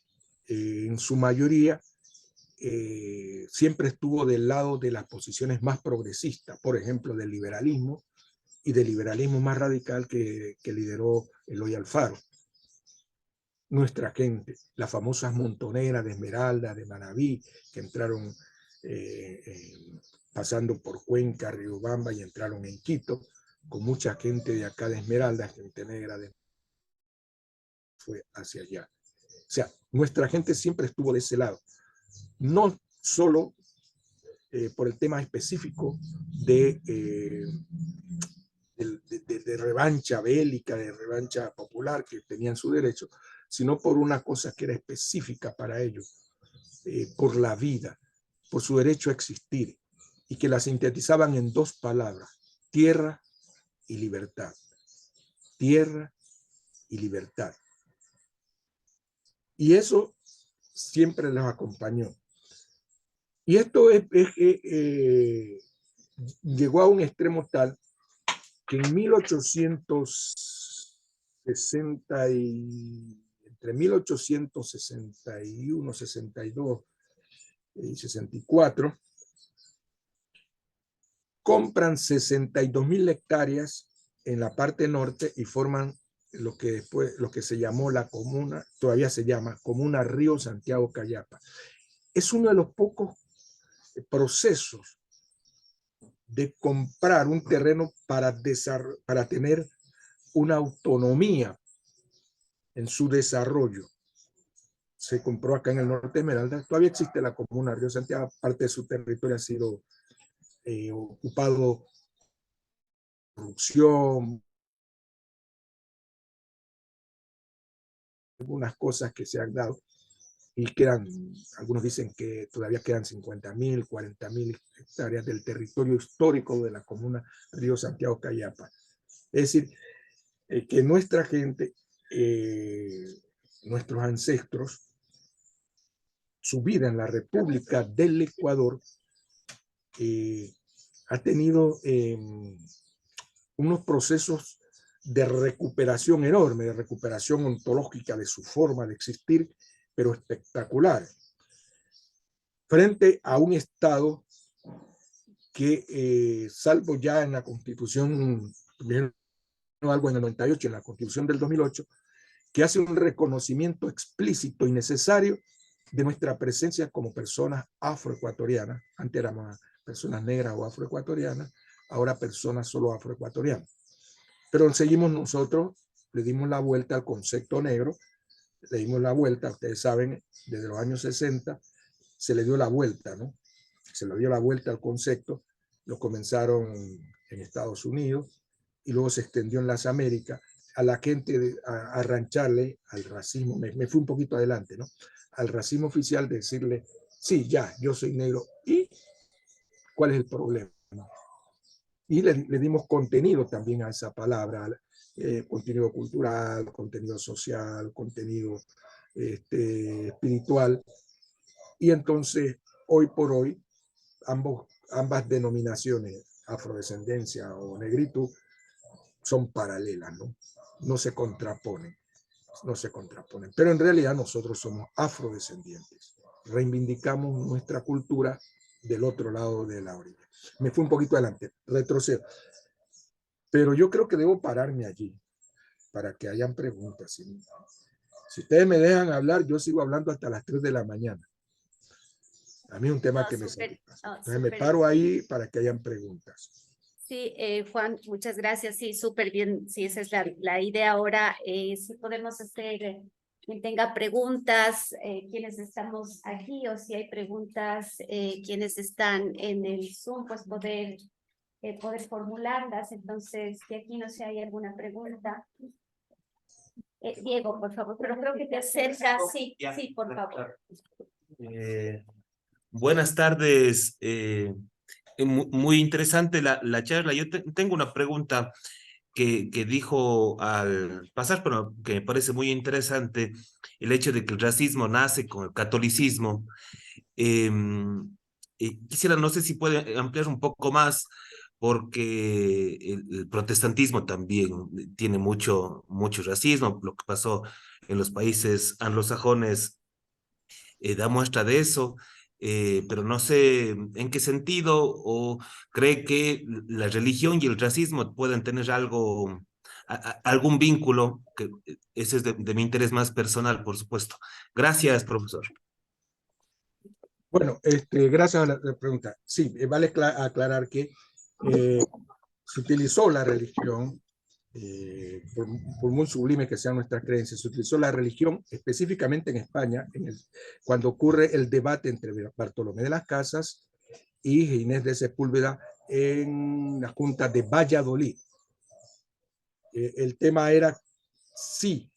[SPEAKER 2] en su mayoría, siempre estuvo del lado de las posiciones más progresistas, por ejemplo, del liberalismo, y del liberalismo más radical que lideró Eloy Alfaro. Nuestra gente, las famosas montoneras de Esmeralda, de Manabí, que entraron pasando por Cuenca, Riobamba y entraron en Quito, con mucha gente de acá de Esmeralda, gente negra fue hacia allá. O sea, nuestra gente siempre estuvo de ese lado, no solo por el tema específico de revancha bélica, de revancha popular, que tenían su derecho, sino por una cosa que era específica para ellos, por la vida, por su derecho a existir, y que la sintetizaban en dos palabras: tierra y libertad. Tierra y libertad. Y eso siempre los acompañó. Y esto llegó a un extremo tal que en 1860 entre 1861, 62 y 64, compran 62.000 hectáreas en la parte norte y forman lo que se llamó la comuna, todavía se llama Comuna Río Santiago Cayapa. Es uno de los pocos procesos de comprar un terreno para tener una autonomía en su desarrollo. Se compró acá en el norte de Esmeralda. Todavía existe la comuna Río Santiago, parte de su territorio ha sido ocupado por corrupción, algunas cosas que se han dado, y quedan, algunos dicen que todavía quedan 50.000, 40.000 hectáreas del territorio histórico de la comuna Río Santiago Cayapa. Es decir, que nuestra gente, nuestros ancestros, su vida en la República del Ecuador ha tenido unos procesos de recuperación enorme, de recuperación ontológica de su forma de existir, pero espectacular, frente a un Estado que, salvo ya en la Constitución, algo en el 98, en la Constitución del 2008, que hace un reconocimiento explícito y necesario de nuestra presencia como personas afroecuatorianas. Antes éramos personas negras o afroecuatorianas, ahora personas solo afroecuatorianas. Pero seguimos nosotros, le dimos la vuelta al concepto negro, le dimos la vuelta, ustedes saben, desde los años 60 se le dio la vuelta, ¿no? Se le dio la vuelta al concepto, lo comenzaron en Estados Unidos y luego se extendió en las Américas, a la gente a arrancharle al racismo, me fui un poquito adelante, ¿no? Al racismo oficial, decirle, sí, ya, yo soy negro, ¿y cuál es el problema? Y le dimos contenido también a esa palabra, contenido cultural, contenido social, contenido espiritual. Y entonces, hoy por hoy, ambas denominaciones, afrodescendencia o negritud, son paralelas, ¿no? No se contraponen, no se contraponen. Pero en realidad nosotros somos afrodescendientes. Reivindicamos nuestra cultura del otro lado de la orilla. Me fui un poquito adelante, retrocedo. Pero yo creo que debo pararme allí para que hayan preguntas. Si ustedes me dejan hablar, yo sigo hablando hasta las 3 de la mañana. A mí es un tema que me satisface. Entonces me paro ahí para que hayan preguntas.
[SPEAKER 1] Sí, Juan, muchas gracias. Sí, súper bien. Sí, esa es la idea ahora. Si podemos hacer, quien tenga preguntas, quienes estamos aquí, o si hay preguntas, quienes están en el Zoom, pues poder formularlas. Entonces, si aquí no sé, hay alguna pregunta. Diego, por favor, pero creo que te acercas. Sí, sí, por favor.
[SPEAKER 3] Buenas tardes. Muy interesante la charla. Yo tengo una pregunta que dijo al pasar, pero que me parece muy interesante, el hecho de que el racismo nace con el catolicismo. Quisiera, no sé si puede ampliar un poco más, porque el protestantismo también tiene mucho racismo. Lo que pasó en los países anglosajones da muestra de eso, pero no sé en qué sentido, o cree que la religión y el racismo pueden tener algún vínculo, que ese es de mi interés más personal, por supuesto. Gracias, profesor.
[SPEAKER 2] Bueno, gracias a la pregunta. Sí, vale aclarar que se utilizó la religión, por muy sublime que sean nuestras creencias, se utilizó la religión específicamente en España, cuando ocurre el debate entre Bartolomé de las Casas y Ginés de Sepúlveda en la Junta de Valladolid. El tema era si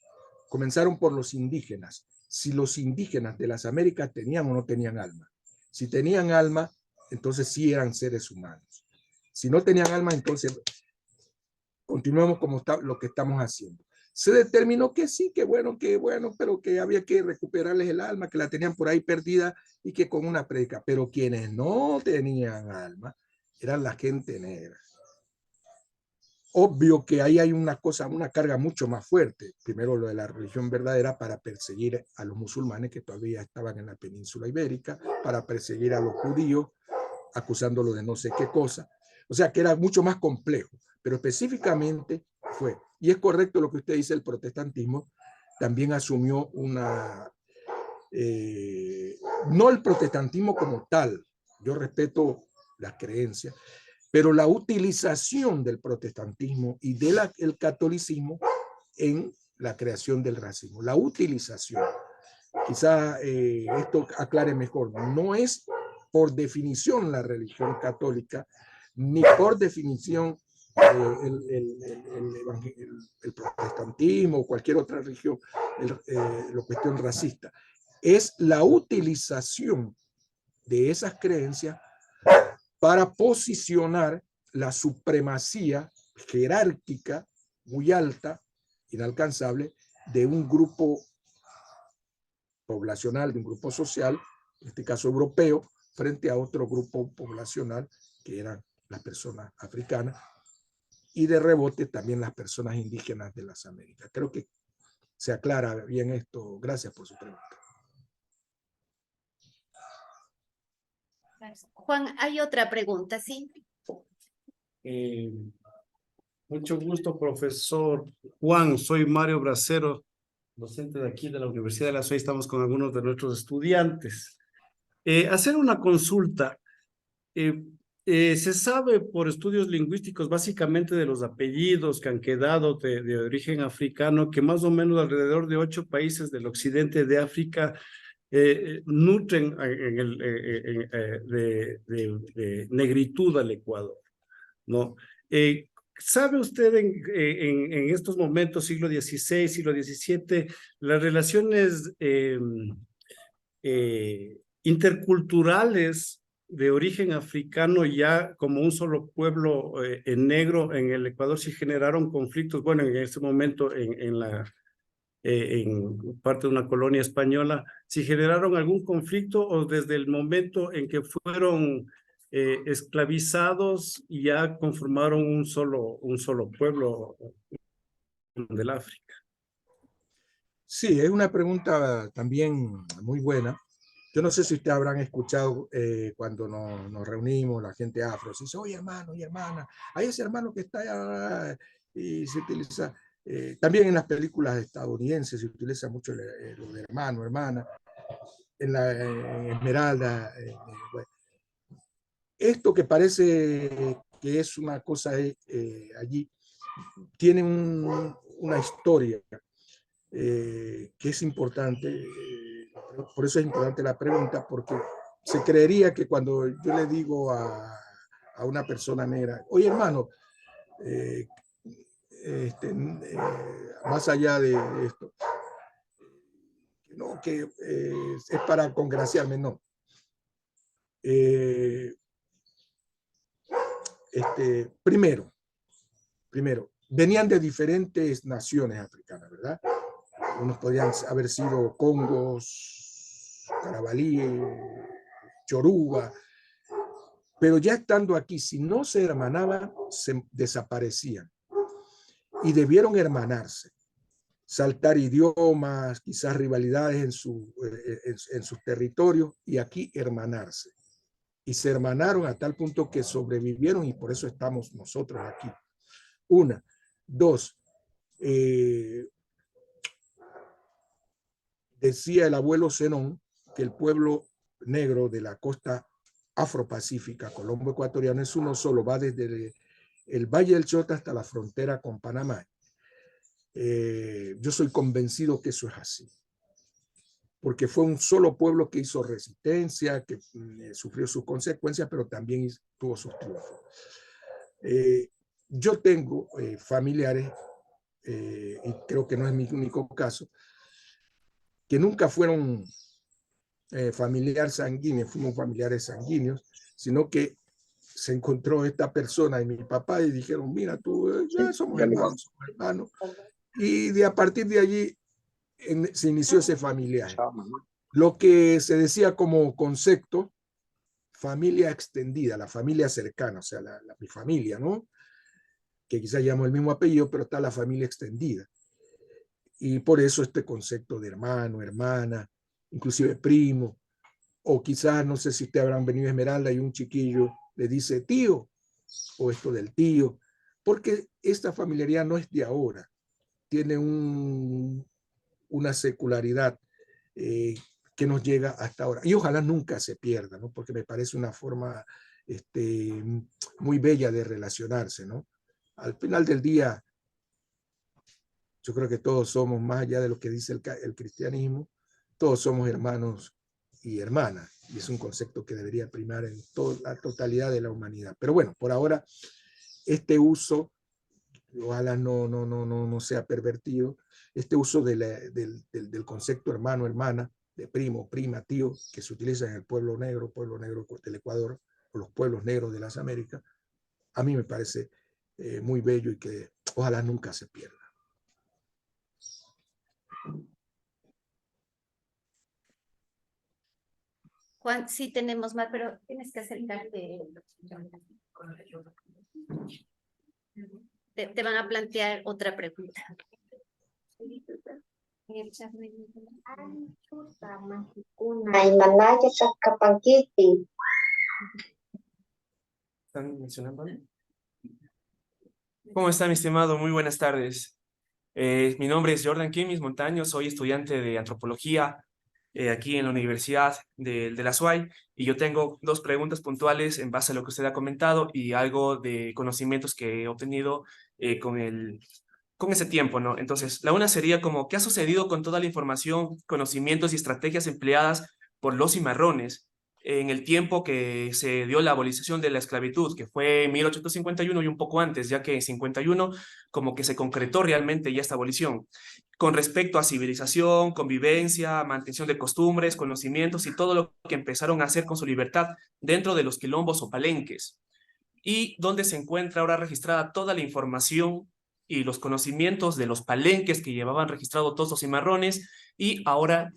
[SPEAKER 2] comenzaron por los indígenas, si los indígenas de las Américas tenían o no tenían alma. Si tenían alma, entonces sí eran seres humanos. Si no tenían alma, entonces continuamos como lo que estamos haciendo. Se determinó que sí, que bueno, pero que había que recuperarles el alma, que la tenían por ahí perdida y que con una predica. Pero quienes no tenían alma eran la gente negra. Obvio que ahí hay una carga mucho más fuerte. Primero, lo de la religión verdadera para perseguir a los musulmanes que todavía estaban en la península ibérica, para perseguir a los judíos, acusándolos de no sé qué cosa. O sea, que era mucho más complejo, pero específicamente fue. Y es correcto lo que usted dice, el protestantismo también asumió no el protestantismo como tal, yo respeto las creencias, pero la utilización del protestantismo y del catolicismo en la creación del racismo. La utilización. Quizá esto aclare mejor. No es por definición la religión católica, ni por definición el protestantismo o cualquier otra religión, la cuestión racista. Es la utilización de esas creencias para posicionar la supremacía jerárquica muy alta, inalcanzable, de un grupo poblacional, de un grupo social, en este caso europeo, frente a otro grupo poblacional que eran las personas africanas y de rebote también las personas indígenas de las Américas. Creo que se aclara bien esto. Gracias por su pregunta.
[SPEAKER 1] Juan, hay otra pregunta, ¿sí?
[SPEAKER 4] Mucho gusto, profesor Juan. Soy Mario Bracero, docente de aquí de la Universidad de la SUEY. Estamos con algunos de nuestros estudiantes. Hacer una consulta. Se sabe por estudios lingüísticos, básicamente de los apellidos que han quedado de origen africano, que más o menos alrededor de 8 países del occidente de África nutren de negritud al Ecuador, ¿no? ¿Sabe usted en estos momentos, siglo XVI, siglo XVII, las relaciones interculturales de origen africano ya como un solo pueblo negro en el Ecuador sí generaron conflictos? Bueno, en ese momento en parte de una colonia española, si generaron algún conflicto o desde el momento en que fueron esclavizados y ya conformaron un solo pueblo del África.
[SPEAKER 2] Sí, es una pregunta también muy buena. Yo no sé si ustedes habrán escuchado cuando nos reunimos, la gente afro, se dice, oye hermano y hermana, hay ese hermano que está allá, y se utiliza, también en las películas estadounidenses se utiliza mucho lo de hermano, hermana, en Esmeralda. Bueno. Esto que parece que es una cosa allí, tiene una historia que es importante. Por eso es importante la pregunta, porque se creería que cuando yo le digo a una persona negra, oye hermano, más allá de esto, no, que es para congraciarme, no. Primero, venían de diferentes naciones africanas, ¿verdad? Unos podrían haber sido congos, carabalí, yoruba, pero ya estando aquí, si no se hermanaban, se desaparecían y debieron hermanarse, saltar idiomas, quizás rivalidades en sus territorios y aquí hermanarse. Y se hermanaron a tal punto que sobrevivieron y por eso estamos nosotros aquí. Una. Dos, decía el abuelo Zenón que el pueblo negro de la costa afropacífica colombo-ecuatoriana es uno solo, va desde el Valle del Chota hasta la frontera con Panamá. Yo soy convencido que eso es así, porque fue un solo pueblo que hizo resistencia, que sufrió sus consecuencias, pero también tuvo sus triunfos. Yo tengo familiares, y creo que no es mi único caso, que nunca fueron familiares sanguíneos, fuimos familiares sanguíneos, sino que se encontró esta persona y mi papá y dijeron, mira, tú, ya somos hermanos. Y a partir de allí se inició ese familiar. Lo que se decía como concepto, familia extendida, la familia cercana, o sea, mi familia, ¿no? Que quizás llamo el mismo apellido, pero está la familia extendida. Y por eso este concepto de hermano, hermana, inclusive primo, o quizás, no sé si ustedes habrán venido a Esmeralda y un chiquillo le dice tío, o esto del tío, porque esta familiaridad no es de ahora, tiene una secularidad que nos llega hasta ahora. Y ojalá nunca se pierda, ¿no? Porque me parece una forma muy bella de relacionarse, ¿no? Al final del día, yo creo que todos somos, más allá de lo que dice el cristianismo, todos somos hermanos y hermanas, y es un concepto que debería primar en toda la totalidad de la humanidad. Pero bueno, por ahora, este uso, ojalá no sea pervertido, este uso del concepto hermano, hermana, de primo, prima, tío, que se utiliza en el pueblo negro del Ecuador, o los pueblos negros de las Américas, a mí me parece muy bello y que ojalá nunca se pierda.
[SPEAKER 1] Juan, sí tenemos más, pero tienes que acercarte. Te van a plantear otra pregunta.
[SPEAKER 5] ¿Están mencionando? ¿Cómo está, mi estimado? Muy buenas tardes. Mi nombre es Jordan Kimis Montaño, soy estudiante de antropología aquí en la Universidad de la SUAY, y yo tengo dos preguntas puntuales en base a lo que usted ha comentado y algo de conocimientos que he obtenido con ese tiempo, ¿no? Entonces, la una sería como, ¿qué ha sucedido con toda la información, conocimientos y estrategias empleadas por los cimarrones en el tiempo que se dio la abolición de la esclavitud, que fue en 1851 y un poco antes, ya que en 51 como que se concretó realmente ya esta abolición, con respecto a civilización, convivencia, mantención de costumbres, conocimientos y todo lo que empezaron a hacer con su libertad dentro de los quilombos o palenques, y donde se encuentra ahora registrada toda la información y los conocimientos de los palenques que llevaban registrado todos los cimarrones, y ahora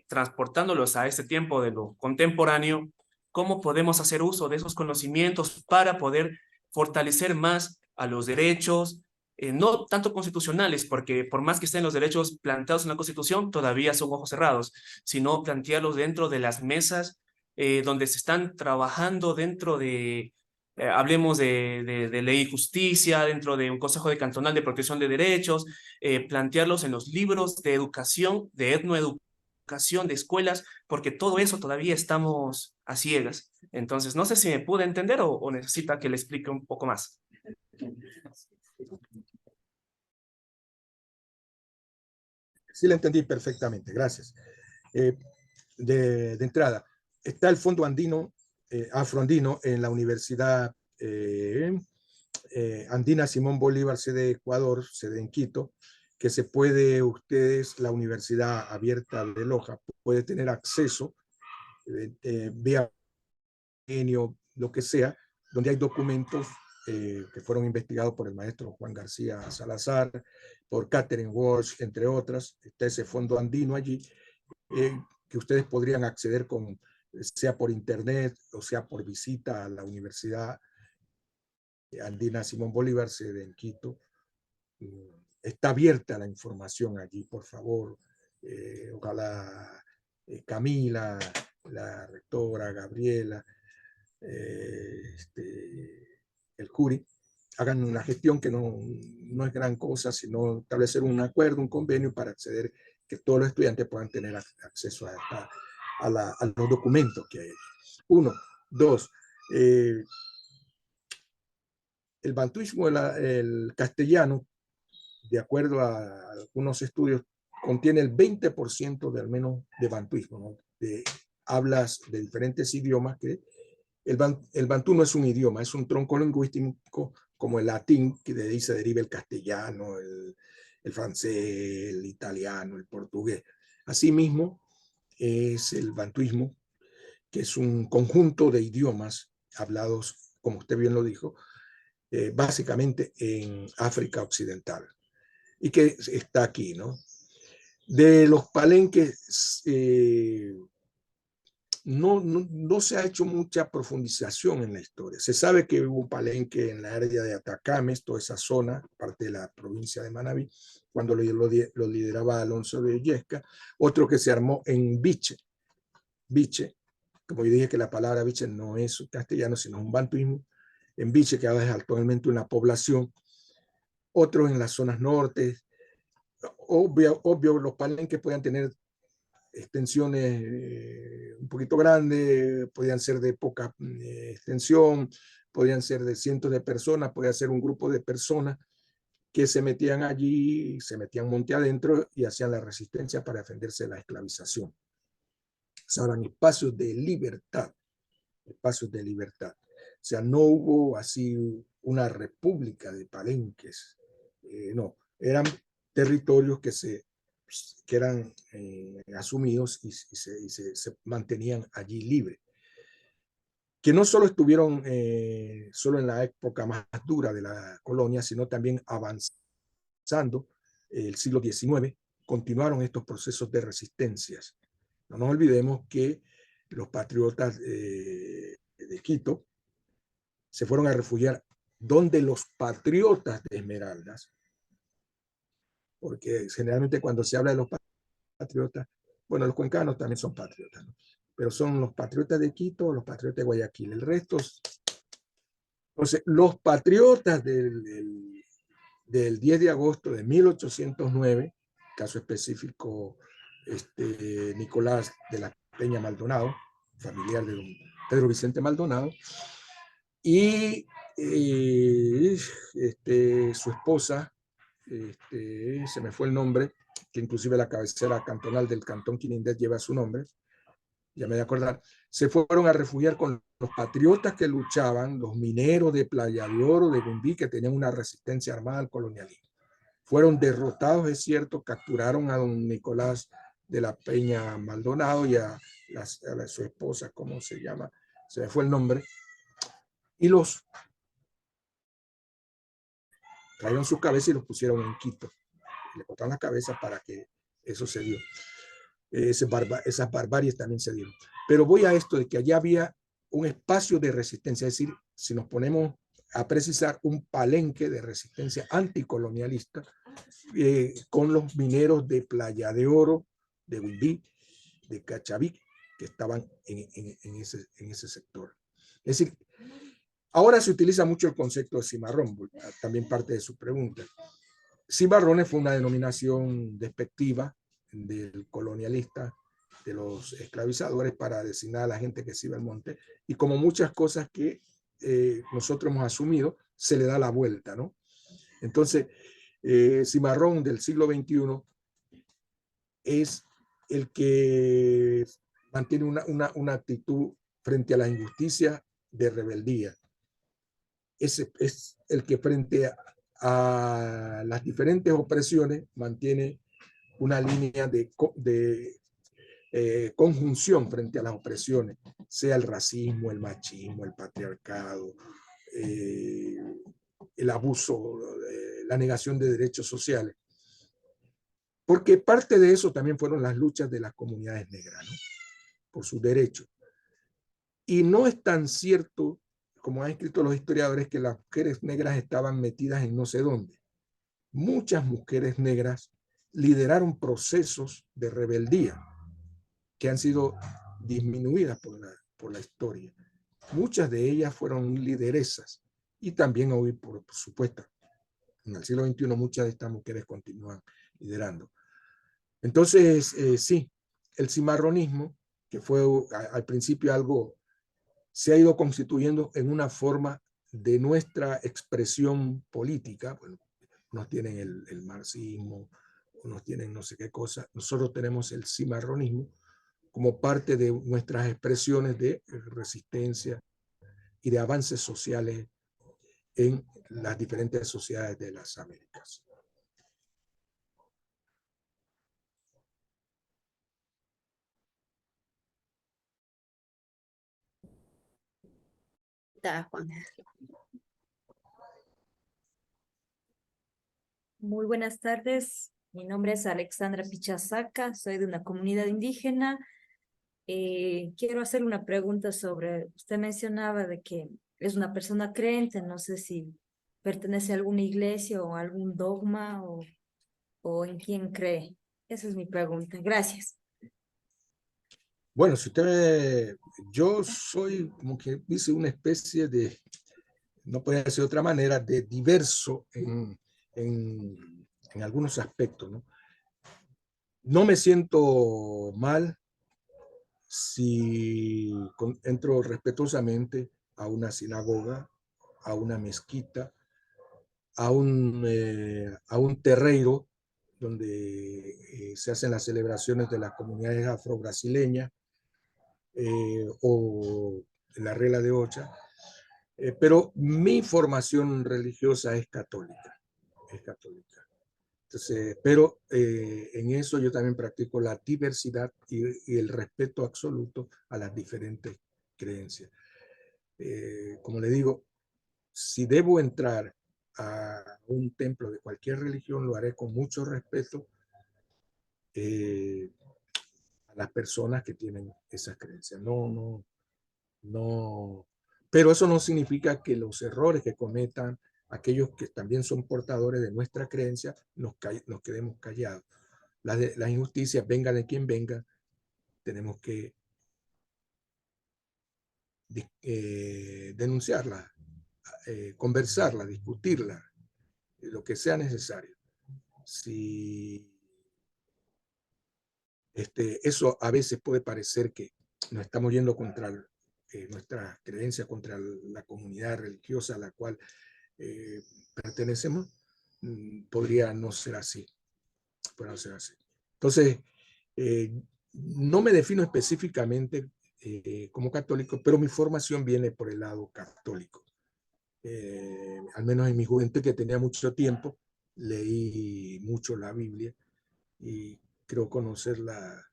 [SPEAKER 5] transportándolos a este tiempo de lo contemporáneo, cómo podemos hacer uso de esos conocimientos para poder fortalecer más a los derechos, no tanto constitucionales, porque por más que estén los derechos planteados en la Constitución, todavía son ojos cerrados, sino plantearlos dentro de las mesas donde se están trabajando dentro de hablemos de ley y justicia, dentro de un Consejo de Cantonal de Protección de Derechos, plantearlos en los libros de educación, de etnoeducación, de escuelas, porque todo eso todavía estamos a ciegas. Entonces, no sé si me pude entender o necesita que le explique un poco más.
[SPEAKER 2] Sí, la entendí perfectamente, gracias. De entrada, está el Fondo Andino, Afroandino en la Universidad Andina Simón Bolívar, sede Ecuador, sede en Quito, que se puede, ustedes, la Universidad Abierta de Loja, puede tener acceso vía lo que sea, donde hay documentos que fueron investigados por el maestro Juan García Salazar, por Catherine Walsh, entre otras. Está ese fondo andino allí, que ustedes podrían acceder sea por internet o sea por visita a la Universidad Andina Simón Bolívar, sede en Quito. Está abierta la información allí, por favor. Ojalá Camila, la rectora, Gabriela, el jury, hagan una gestión que no es gran cosa, sino establecer un acuerdo, un convenio para acceder, que todos los estudiantes puedan tener acceso a a los documentos que hay. Uno. Dos, el bantuismo, el castellano, de acuerdo a algunos estudios, contiene el 20% de al menos de bantuismo, ¿no? De hablas de diferentes idiomas que el bantú no es un idioma, es un tronco lingüístico como el latín, que de ahí se deriva el castellano, el francés, el italiano, el portugués. Asimismo, es el bantuismo, que es un conjunto de idiomas hablados, como usted bien lo dijo, básicamente en África Occidental, y que está aquí, ¿no? De los palenques, no se ha hecho mucha profundización en la historia. Se sabe que hubo un palenque en la área de Atacames, toda esa zona, parte de la provincia de Manabí, cuando lo lideraba Alonso de Illesca. Otro que se armó en Biche, como yo dije que la palabra Biche no es castellano, sino un bantuismo, en Biche, que ahora es actualmente una población. Otros en las zonas norte. Obvio, los palenques podían tener extensiones un poquito grandes, podían ser de poca extensión, podían ser de cientos de personas, podía ser un grupo de personas que se metían allí, se metían monte adentro y hacían la resistencia para defenderse de la esclavización. O sea, eran espacios de libertad, espacios de libertad. O sea, no hubo así una república de palenques, no, eran territorios que eran asumidos y se mantenían allí libres. Que no solo estuvieron solo en la época más dura de la colonia, sino también avanzando el siglo XIX, continuaron estos procesos de resistencias. No nos olvidemos que los patriotas de Quito se fueron a refugiar donde los patriotas de Esmeraldas, porque generalmente cuando se habla de los patriotas, bueno, los cuencanos también son patriotas, ¿no? Pero son los patriotas de Quito, los patriotas de Guayaquil, el resto. Entonces, los patriotas del 10 de agosto de 1809, caso específico, Nicolás de la Peña Maldonado, familiar de don Pedro Vicente Maldonado, y su esposa, se me fue el nombre, que inclusive la cabecera cantonal del cantón Quinindés lleva su nombre, ya me voy a acordar, se fueron a refugiar con los patriotas que luchaban, los mineros de Playa de Oro, de Gumbí, que tenían una resistencia armada al colonialismo. Fueron derrotados, es cierto, capturaron a don Nicolás de la Peña Maldonado y a su esposa, ¿cómo se llama? Se me fue el nombre. Y los trajeron sus cabezas y los pusieron en Quito. Le cortaron las cabezas para que eso se dio. Esas barbaries también se dieron. Pero voy a esto de que allá había un espacio de resistencia, es decir, si nos ponemos a precisar, un palenque de resistencia anticolonialista con los mineros de Playa de Oro, de Guimbí, de Cachaví, que estaban en ese sector. Es decir, ahora se utiliza mucho el concepto de cimarrón, también parte de su pregunta. Cimarrones fue una denominación despectiva del colonialista, de los esclavizadores, para designar a la gente que se iba al monte, y como muchas cosas que nosotros hemos asumido, se le da la vuelta, ¿no? Entonces, cimarrón del siglo XXI es el que mantiene una actitud frente a la injusticia de rebeldía. Es el que frente a las diferentes opresiones mantiene una línea de conjunción frente a las opresiones, sea el racismo, el machismo, el patriarcado, el abuso, la negación de derechos sociales. Porque parte de eso también fueron las luchas de las comunidades negras, ¿no? Por sus derechos. Y no es tan cierto, como han escrito los historiadores, que las mujeres negras estaban metidas en no sé dónde. Muchas mujeres negras lideraron procesos de rebeldía que han sido disminuidas por la historia. Muchas de ellas fueron lideresas, y también hoy, por supuesto, en el siglo XXI, muchas de estas mujeres continúan liderando. Entonces, sí, el cimarronismo que fue al principio algo, se ha ido constituyendo en una forma de nuestra expresión política. Bueno, unos tienen el marxismo, unos tienen no sé qué cosa, nosotros tenemos el cimarronismo como parte de nuestras expresiones de resistencia y de avances sociales en las diferentes sociedades de las Américas.
[SPEAKER 1] Juan.
[SPEAKER 6] Muy buenas tardes. Mi nombre es Alexandra Pichazaca, soy de una comunidad indígena. Quiero hacer una pregunta sobre, usted mencionaba de que es una persona creyente, no sé si pertenece a alguna iglesia o a algún dogma o en quién cree. Esa es mi pregunta. Gracias.
[SPEAKER 2] Bueno, si usted, yo soy como que dice una especie de, no puede ser de otra manera, de diverso en algunos aspectos, ¿no? No me siento mal si entro respetuosamente a una sinagoga, a una mezquita, a un terreiro donde se hacen las celebraciones de las comunidades afro-brasileñas o la regla de Ocha, pero mi formación religiosa es católica, es católica. Entonces, pero en eso yo también practico la diversidad y el respeto absoluto a las diferentes creencias. Como le digo, si debo entrar a un templo de cualquier religión, lo haré con mucho respeto a las personas que tienen esas creencias. No. Pero eso no significa que los errores que cometan aquellos que también son portadores de nuestra creencia nos quedemos callados. Las injusticias, venga de quien venga, tenemos que denunciarla, conversarla, discutirla, lo que sea necesario. Si eso a veces puede parecer que nos estamos yendo contra nuestra creencia, contra la comunidad religiosa a la cual pertenecemos, podría no ser así. Podría no ser así. Entonces, no me defino específicamente como católico, pero mi formación viene por el lado católico. Al menos en mi juventud, que tenía mucho tiempo, leí mucho la Biblia y creo conocerla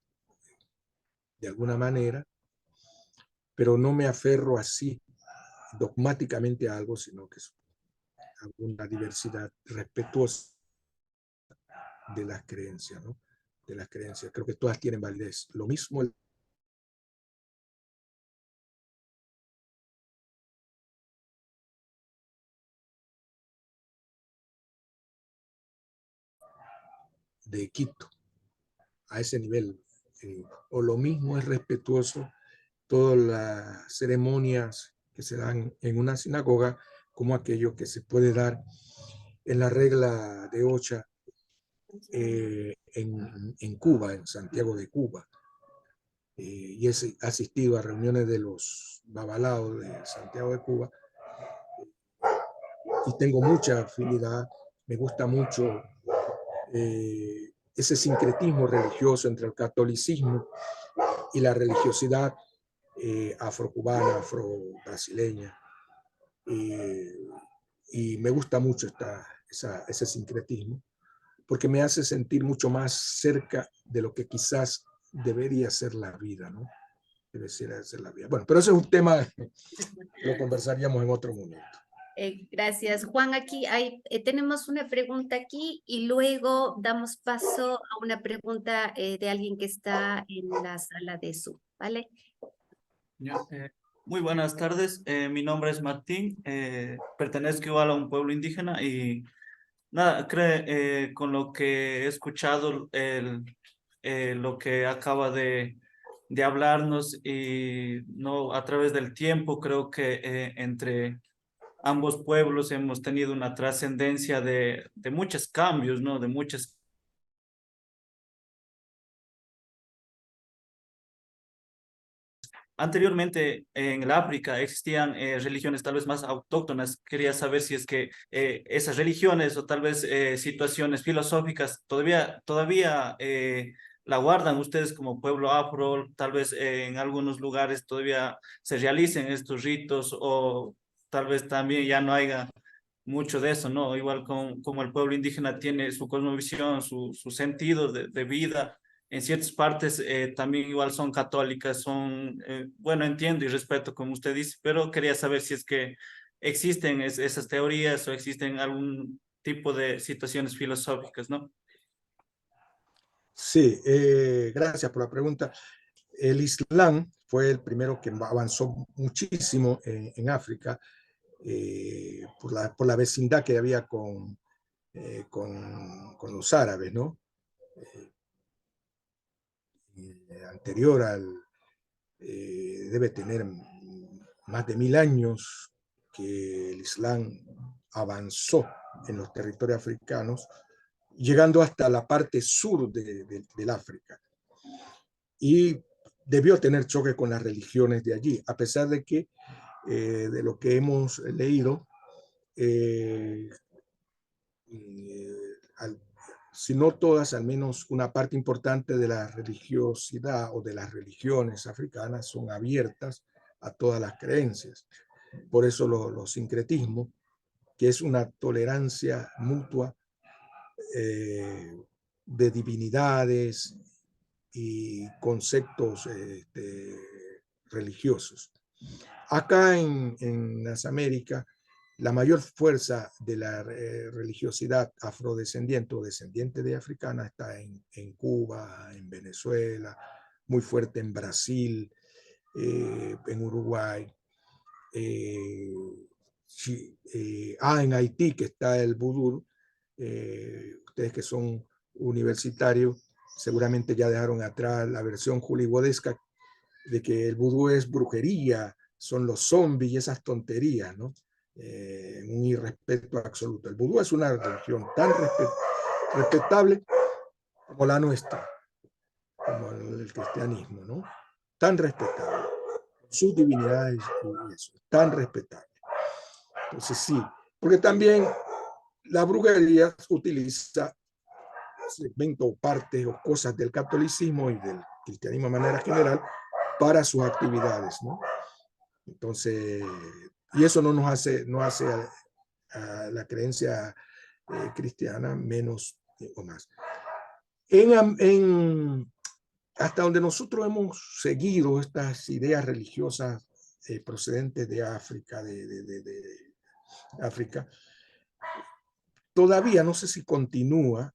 [SPEAKER 2] de alguna manera, pero no me aferro así dogmáticamente a algo, sino que es alguna diversidad respetuosa de las creencias, ¿no? De las creencias. Creo que todas tienen validez. Lo mismo de Quito, a ese nivel. O lo mismo es respetuoso todas las ceremonias que se dan en una sinagoga como aquello que se puede dar en la regla de Ocha en Cuba, en Santiago de Cuba. Y he asistido a reuniones de los babalaos de Santiago de Cuba y tengo mucha afinidad, me gusta mucho ese sincretismo religioso entre el catolicismo y la religiosidad afrocubana, afro-brasileña. Y me gusta mucho ese sincretismo, porque me hace sentir mucho más cerca de lo que quizás debería ser la vida, ¿no? Debería ser la vida. Bueno, pero ese es un tema que lo conversaríamos en otro momento.
[SPEAKER 1] Gracias, Juan. Aquí tenemos una pregunta aquí y luego damos paso a una pregunta de alguien que está en la sala de Zoom, ¿vale?
[SPEAKER 7] Muy buenas tardes, mi nombre es Martín, pertenezco igual a un pueblo indígena y nada, con lo que he escuchado, lo que acaba de hablarnos y no a través del tiempo, creo que entre ambos pueblos hemos tenido una trascendencia de muchos cambios, ¿no? De muchas anteriormente en el África existían religiones tal vez más autóctonas. Quería saber si es que esas religiones o tal vez situaciones filosóficas todavía la guardan ustedes como pueblo afro, tal vez en algunos lugares todavía se realicen estos ritos o tal vez también ya no haya mucho de eso, ¿no? Igual como el pueblo indígena tiene su cosmovisión, su sentido de vida, en ciertas partes también igual son católicas, bueno, entiendo y respeto como usted dice, pero quería saber si es que existen esas teorías o existen algún tipo de situaciones filosóficas, ¿no?
[SPEAKER 2] Sí, gracias por la pregunta. El Islam fue el primero que avanzó muchísimo en África por la vecindad que había con los árabes, ¿no? Anterior debe tener más de 1000 años que el Islam avanzó en los territorios africanos, llegando hasta la parte sur del África. Y debió tener choque con las religiones de allí, a pesar de que, de lo que hemos leído, si no todas, al menos una parte importante de la religiosidad o de las religiones africanas son abiertas a todas las creencias. Por eso los sincretismos, que es una tolerancia mutua de divinidades y conceptos religiosos. Acá en las Américas, la mayor fuerza de la religiosidad afrodescendiente o descendiente de africana está en Cuba, en Venezuela, muy fuerte en Brasil, en Uruguay, en Haití, que está el vudú. Ustedes que son universitarios seguramente ya dejaron atrás la versión hollywoodesca de que el vudú es brujería, son los zombies y esas tonterías, ¿no? Un irrespeto absoluto. El vudú es una religión tan respetable como la nuestra, como el cristianismo, ¿no? Tan respetable. Sus divinidades y eso, tan respetable. Entonces sí, porque también la brujería utiliza segmentos o partes o cosas del catolicismo y del cristianismo de manera general para sus actividades, ¿no? Entonces, y eso no hace a la creencia cristiana menos o más. Hasta donde nosotros hemos seguido estas ideas religiosas procedentes de África, de África, todavía no sé si continúa,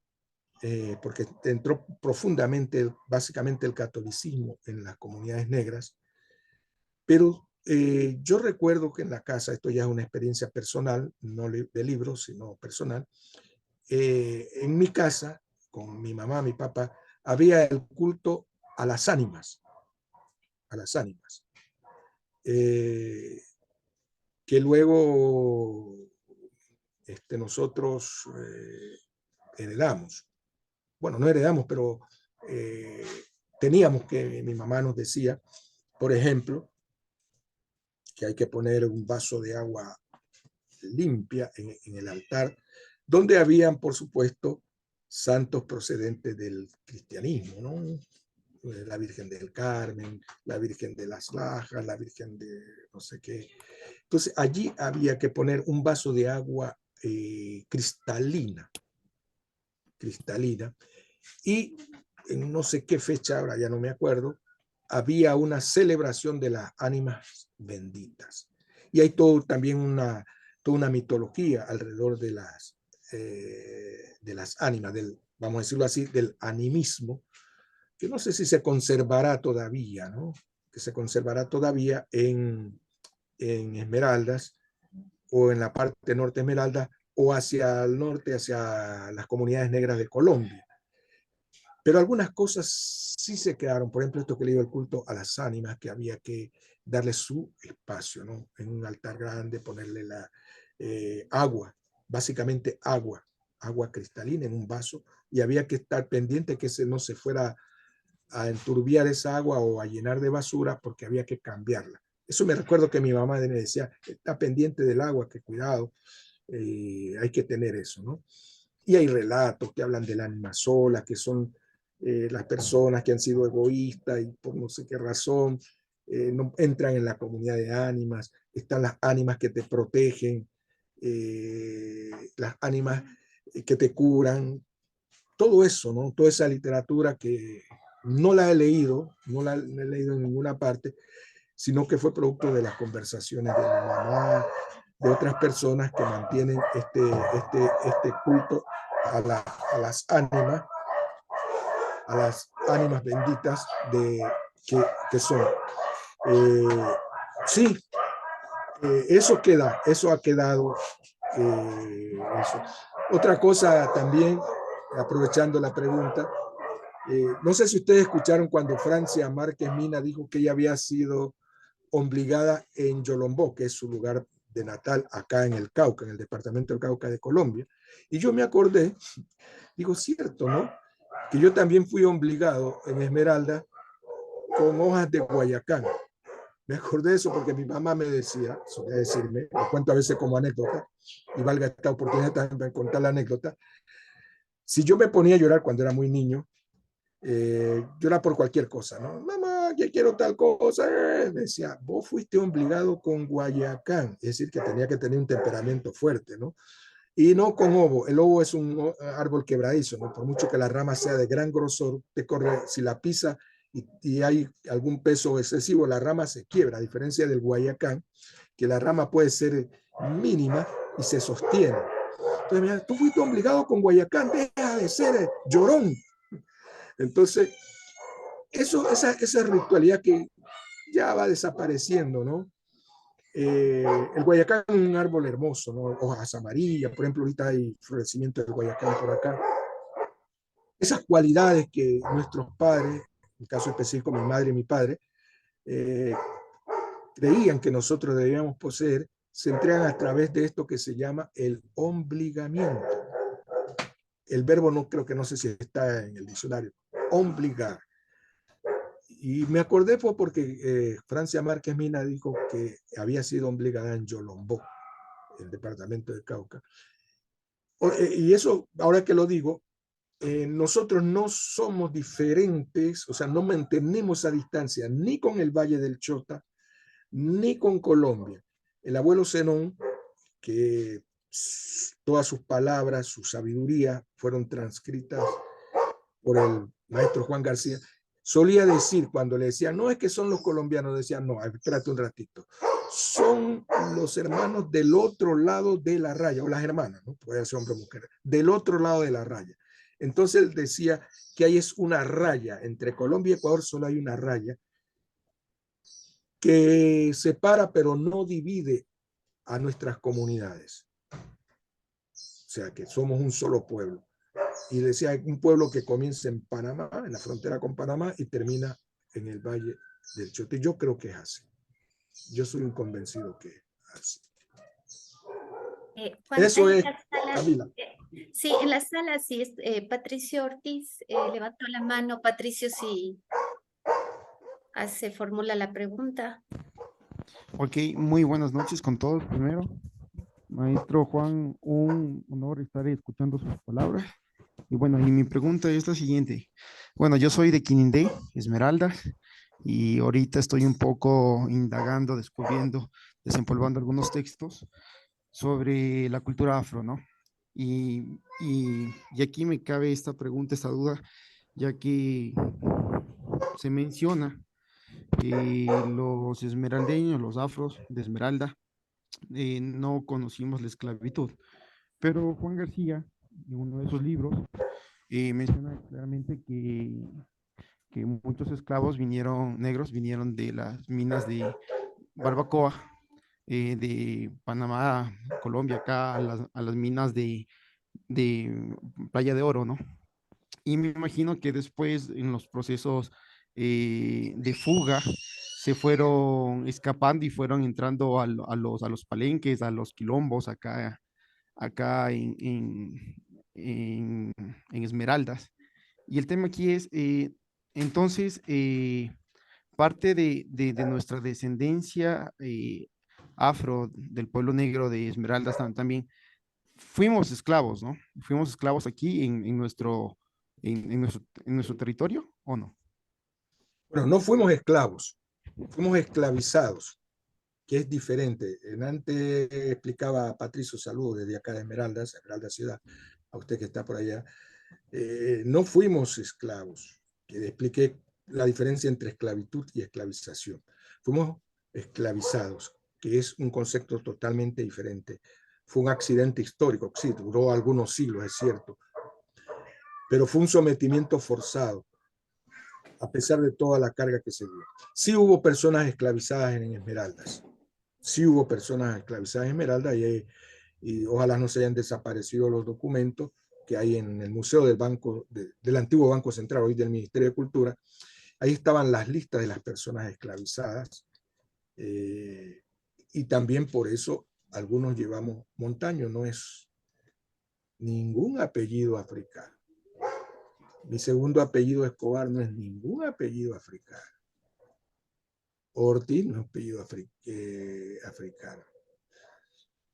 [SPEAKER 2] porque entró profundamente, básicamente el catolicismo en las comunidades negras, pero yo recuerdo que en la casa, esto ya es una experiencia personal, no de libros, sino personal, en mi casa, con mi mamá, mi papá, había el culto a las ánimas, que luego nosotros heredamos. Bueno, no heredamos, pero teníamos que, mi mamá nos decía, por ejemplo, que hay que poner un vaso de agua limpia en el altar, donde habían, por supuesto, santos procedentes del cristianismo, ¿no? La Virgen del Carmen, la Virgen de las Lajas, la Virgen de no sé qué. Entonces, allí había que poner un vaso de agua cristalina, y en no sé qué fecha, ahora ya no me acuerdo, había una celebración de las ánimas benditas. Y hay también toda una mitología alrededor de las ánimas, vamos a decirlo así, del animismo, que no sé si se conservará todavía, ¿no? Que se conservará todavía en Esmeraldas o en la parte norte de Esmeraldas o hacia el norte, hacia las comunidades negras de Colombia. Pero algunas cosas sí se quedaron, por ejemplo, esto que le digo, el culto a las ánimas, que había que darle su espacio, ¿no? En un altar grande, ponerle agua, básicamente agua cristalina en un vaso, y había que estar pendiente que ese no se fuera a enturbiar esa agua o a llenar de basura porque había que cambiarla. Eso me recuerdo que mi mamá me decía, está pendiente del agua, que cuidado, hay que tener eso, ¿no? Y hay relatos que hablan del ánima sola, que son las personas que han sido egoístas y por no sé qué razón no entran en la comunidad de ánimas. Están las ánimas que te protegen, las ánimas que te curan, todo eso, ¿no? Toda esa literatura que no la he leído, no la he leído en ninguna parte, sino que fue producto de las conversaciones de mi mamá, de otras personas que mantienen este culto a las ánimas benditas que son. Sí, eso ha quedado. Eso. Otra cosa también, aprovechando la pregunta, no sé si ustedes escucharon cuando Francia Márquez Mina dijo que ella había sido obligada en Yolombó, que es su lugar de natal acá en el Cauca, en el departamento del Cauca de Colombia. Y yo me acordé, digo, cierto, ¿no? Que yo también fui obligado en Esmeralda con hojas de Guayacán. Me acordé de eso porque mi mamá me decía, solía decirme, lo cuento a veces como anécdota, y valga esta oportunidad también para contar la anécdota. Si yo me ponía a llorar cuando era muy niño, llorar por cualquier cosa, ¿no? Mamá, que quiero tal cosa. Me decía, vos fuiste obligado con Guayacán, es decir, que tenía que tener un temperamento fuerte, ¿no? Y no con ovo. El ovo es un árbol quebradizo, ¿no? Por mucho que la rama sea de gran grosor, te corre, si la pisa y hay algún peso excesivo, la rama se quiebra, a diferencia del Guayacán, que la rama puede ser mínima y se sostiene. Entonces, mira, tú fuiste obligado con Guayacán, deja de ser llorón. Entonces, esa ritualidad que ya va desapareciendo, ¿no? El Guayacán es un árbol hermoso, ¿no? Hojas amarillas, por ejemplo, ahorita hay florecimiento del Guayacán por acá. Esas cualidades que nuestros padres, en el caso específico mi madre y mi padre, eh, creían que nosotros debíamos poseer, se entregan a través de esto que se llama el obligamiento. El verbo no creo que no sé si está en el diccionario, obligar. Y me acordé fue porque Francia Márquez Mina dijo que había sido obligada en Yolombó, el departamento de Cauca. Y eso, ahora que lo digo, nosotros no somos diferentes, o sea, no mantenemos esa distancia ni con el Valle del Chota, ni con Colombia. El abuelo Zenón, que todas sus palabras, su sabiduría fueron transcritas por el maestro Juan García, solía decir cuando le decían, no es que son los colombianos, decían, no, espérate un ratito, son los hermanos del otro lado de la raya, o las hermanas, ¿no? Puede ser hombre o mujer, del otro lado de la raya. Entonces él decía que ahí es una raya, entre Colombia y Ecuador solo hay una raya que separa pero no divide a nuestras comunidades. O sea que somos un solo pueblo. Y decía un pueblo que comienza en Panamá, en la frontera con Panamá, y termina en el Valle del Chota. Yo creo que es así. Yo soy un convencido que es así.
[SPEAKER 1] Juan,
[SPEAKER 2] Eso es,
[SPEAKER 1] sala,
[SPEAKER 2] Camila.
[SPEAKER 1] sí, en la sala sí, Patricio Ortiz levantó la mano. Patricio, sí, se formula la pregunta.
[SPEAKER 8] Ok, muy buenas noches con todos. Primero, maestro Juan, un honor estar escuchando sus palabras. Y bueno, y mi pregunta es la siguiente. Bueno, yo soy de Quinindé, Esmeraldas, y ahorita estoy un poco indagando, descubriendo, desempolvando algunos textos sobre la cultura afro, ¿no? Y aquí me cabe esta pregunta, esta duda, ya que se menciona que los esmeraldeños, los afros de Esmeralda, no conocimos la esclavitud. Pero Juan García, en uno de sus libros, menciona claramente que muchos esclavos negros vinieron de las minas de Barbacoa, de Panamá, Colombia, acá a las minas de Playa de Oro, ¿no? Y me imagino que después en los procesos de fuga se fueron escapando y fueron entrando a los palenques, a los quilombos acá en Esmeraldas. Y el tema aquí es, Entonces, parte de nuestra descendencia afro, del pueblo negro de Esmeraldas también, fuimos esclavos, ¿no? Fuimos esclavos aquí en nuestro territorio, ¿o no?
[SPEAKER 2] Bueno, no fuimos esclavos, fuimos esclavizados, que es diferente. Antes explicaba Patricio, saludo desde acá de Esmeraldas, Esmeralda Ciudad, a usted que está por allá. No fuimos esclavos, que le expliqué la diferencia entre esclavitud y esclavización. Fuimos esclavizados, que es un concepto totalmente diferente. Fue un accidente histórico, sí, duró algunos siglos, es cierto, pero fue un sometimiento forzado, a pesar de toda la carga que se dio. Sí hubo personas esclavizadas en Esmeraldas, sí hubo personas esclavizadas en Esmeraldas y ojalá no se hayan desaparecido los documentos que hay en el Museo del Banco, del antiguo Banco Central, hoy del Ministerio de Cultura. Ahí estaban las listas de las personas esclavizadas y también por eso algunos llevamos Montaño, no es ningún apellido africano. Mi segundo apellido Escobar no es ningún apellido africano. Ortiz no es apellido africano.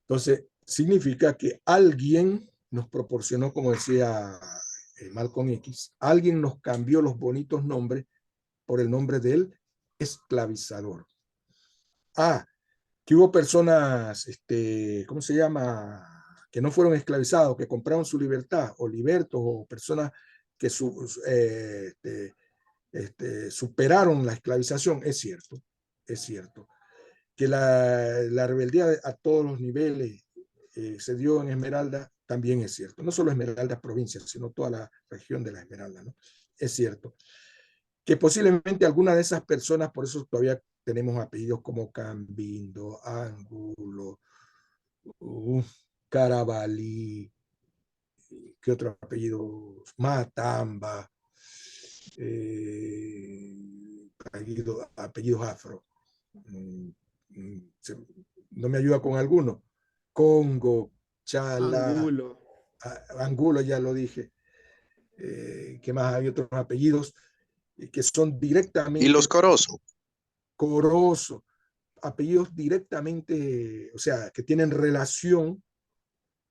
[SPEAKER 2] Entonces, significa que alguien nos proporcionó, como decía Malcolm X, alguien nos cambió los bonitos nombres por el nombre del esclavizador. Que hubo personas, ¿cómo se llama? Que no fueron esclavizados, que compraron su libertad, o libertos, o personas que superaron la esclavización, es cierto, es cierto. Que la rebeldía a todos los niveles se dio en Esmeralda, también es cierto. No solo Esmeralda provincia, sino toda la región de la Esmeralda, ¿no? Es cierto. Que posiblemente alguna de esas personas, por eso todavía tenemos apellidos como Cambindo, Angulo, Carabalí, ¿qué otro apellido? Matamba, apellidos afro. No me ayuda con alguno. Congo, Chala,
[SPEAKER 8] Angulo.
[SPEAKER 2] Angulo, ya lo dije. ¿Qué más? Hay otros apellidos que son directamente.
[SPEAKER 9] Y los Corozo.
[SPEAKER 2] Corozo, apellidos directamente, o sea, que tienen relación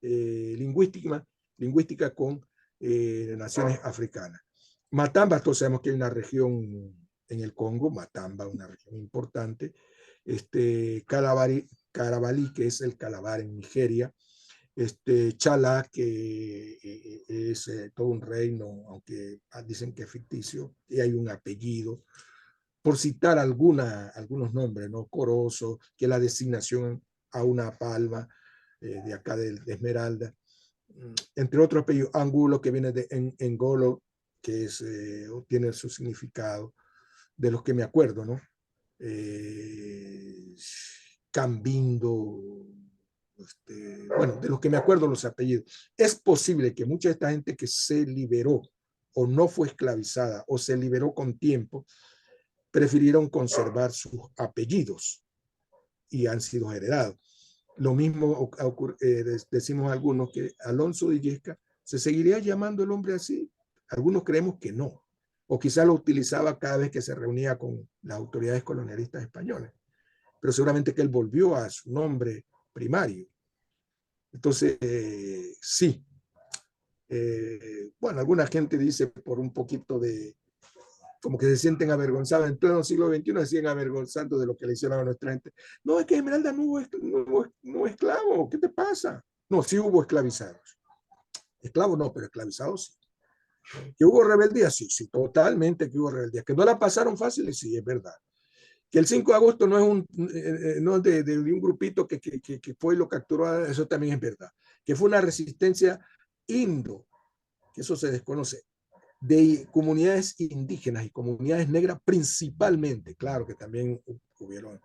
[SPEAKER 2] lingüística con naciones africanas. Matamba, todos sabemos que hay una región en el Congo, Matamba, una región importante. Carabalí, que es el Calabar en Nigeria. Chala, que es todo un reino, aunque dicen que es ficticio, y hay un apellido. Por citar algunos nombres, ¿no? Corozo, que es la designación a una palma de acá de Esmeralda. Entre otros apellidos, Angulo, que viene de Engolo, que tiene su significado, de los que me acuerdo, ¿no? Cambindo, bueno, de los que me acuerdo los apellidos. Es posible que mucha de esta gente que se liberó o no fue esclavizada o se liberó con tiempo, prefirieron conservar sus apellidos y han sido heredados. Lo mismo decimos algunos que Alonso de Illesca se seguiría llamando el hombre así. Algunos creemos que no, o quizás lo utilizaba cada vez que se reunía con las autoridades colonialistas españolas, pero seguramente que él volvió a su nombre primario. Entonces, sí. Bueno, alguna gente dice por un poquito de, como que se sienten avergonzados. En pleno siglo XXI se siguen avergonzando de lo que le hicieron a nuestra gente. No, es que Esmeralda no hubo esclavos. ¿Qué te pasa? No, sí hubo esclavizados. Esclavos no, pero esclavizados sí. ¿Que hubo rebeldía? Sí, sí, totalmente que hubo rebeldía. ¿Que no la pasaron fácil? Sí, es verdad. Que el 5 de agosto no es de un grupito que fue y lo capturó, eso también es verdad. Que fue una resistencia indo, que eso se desconoce, de comunidades indígenas y comunidades negras principalmente. Claro que también hubieron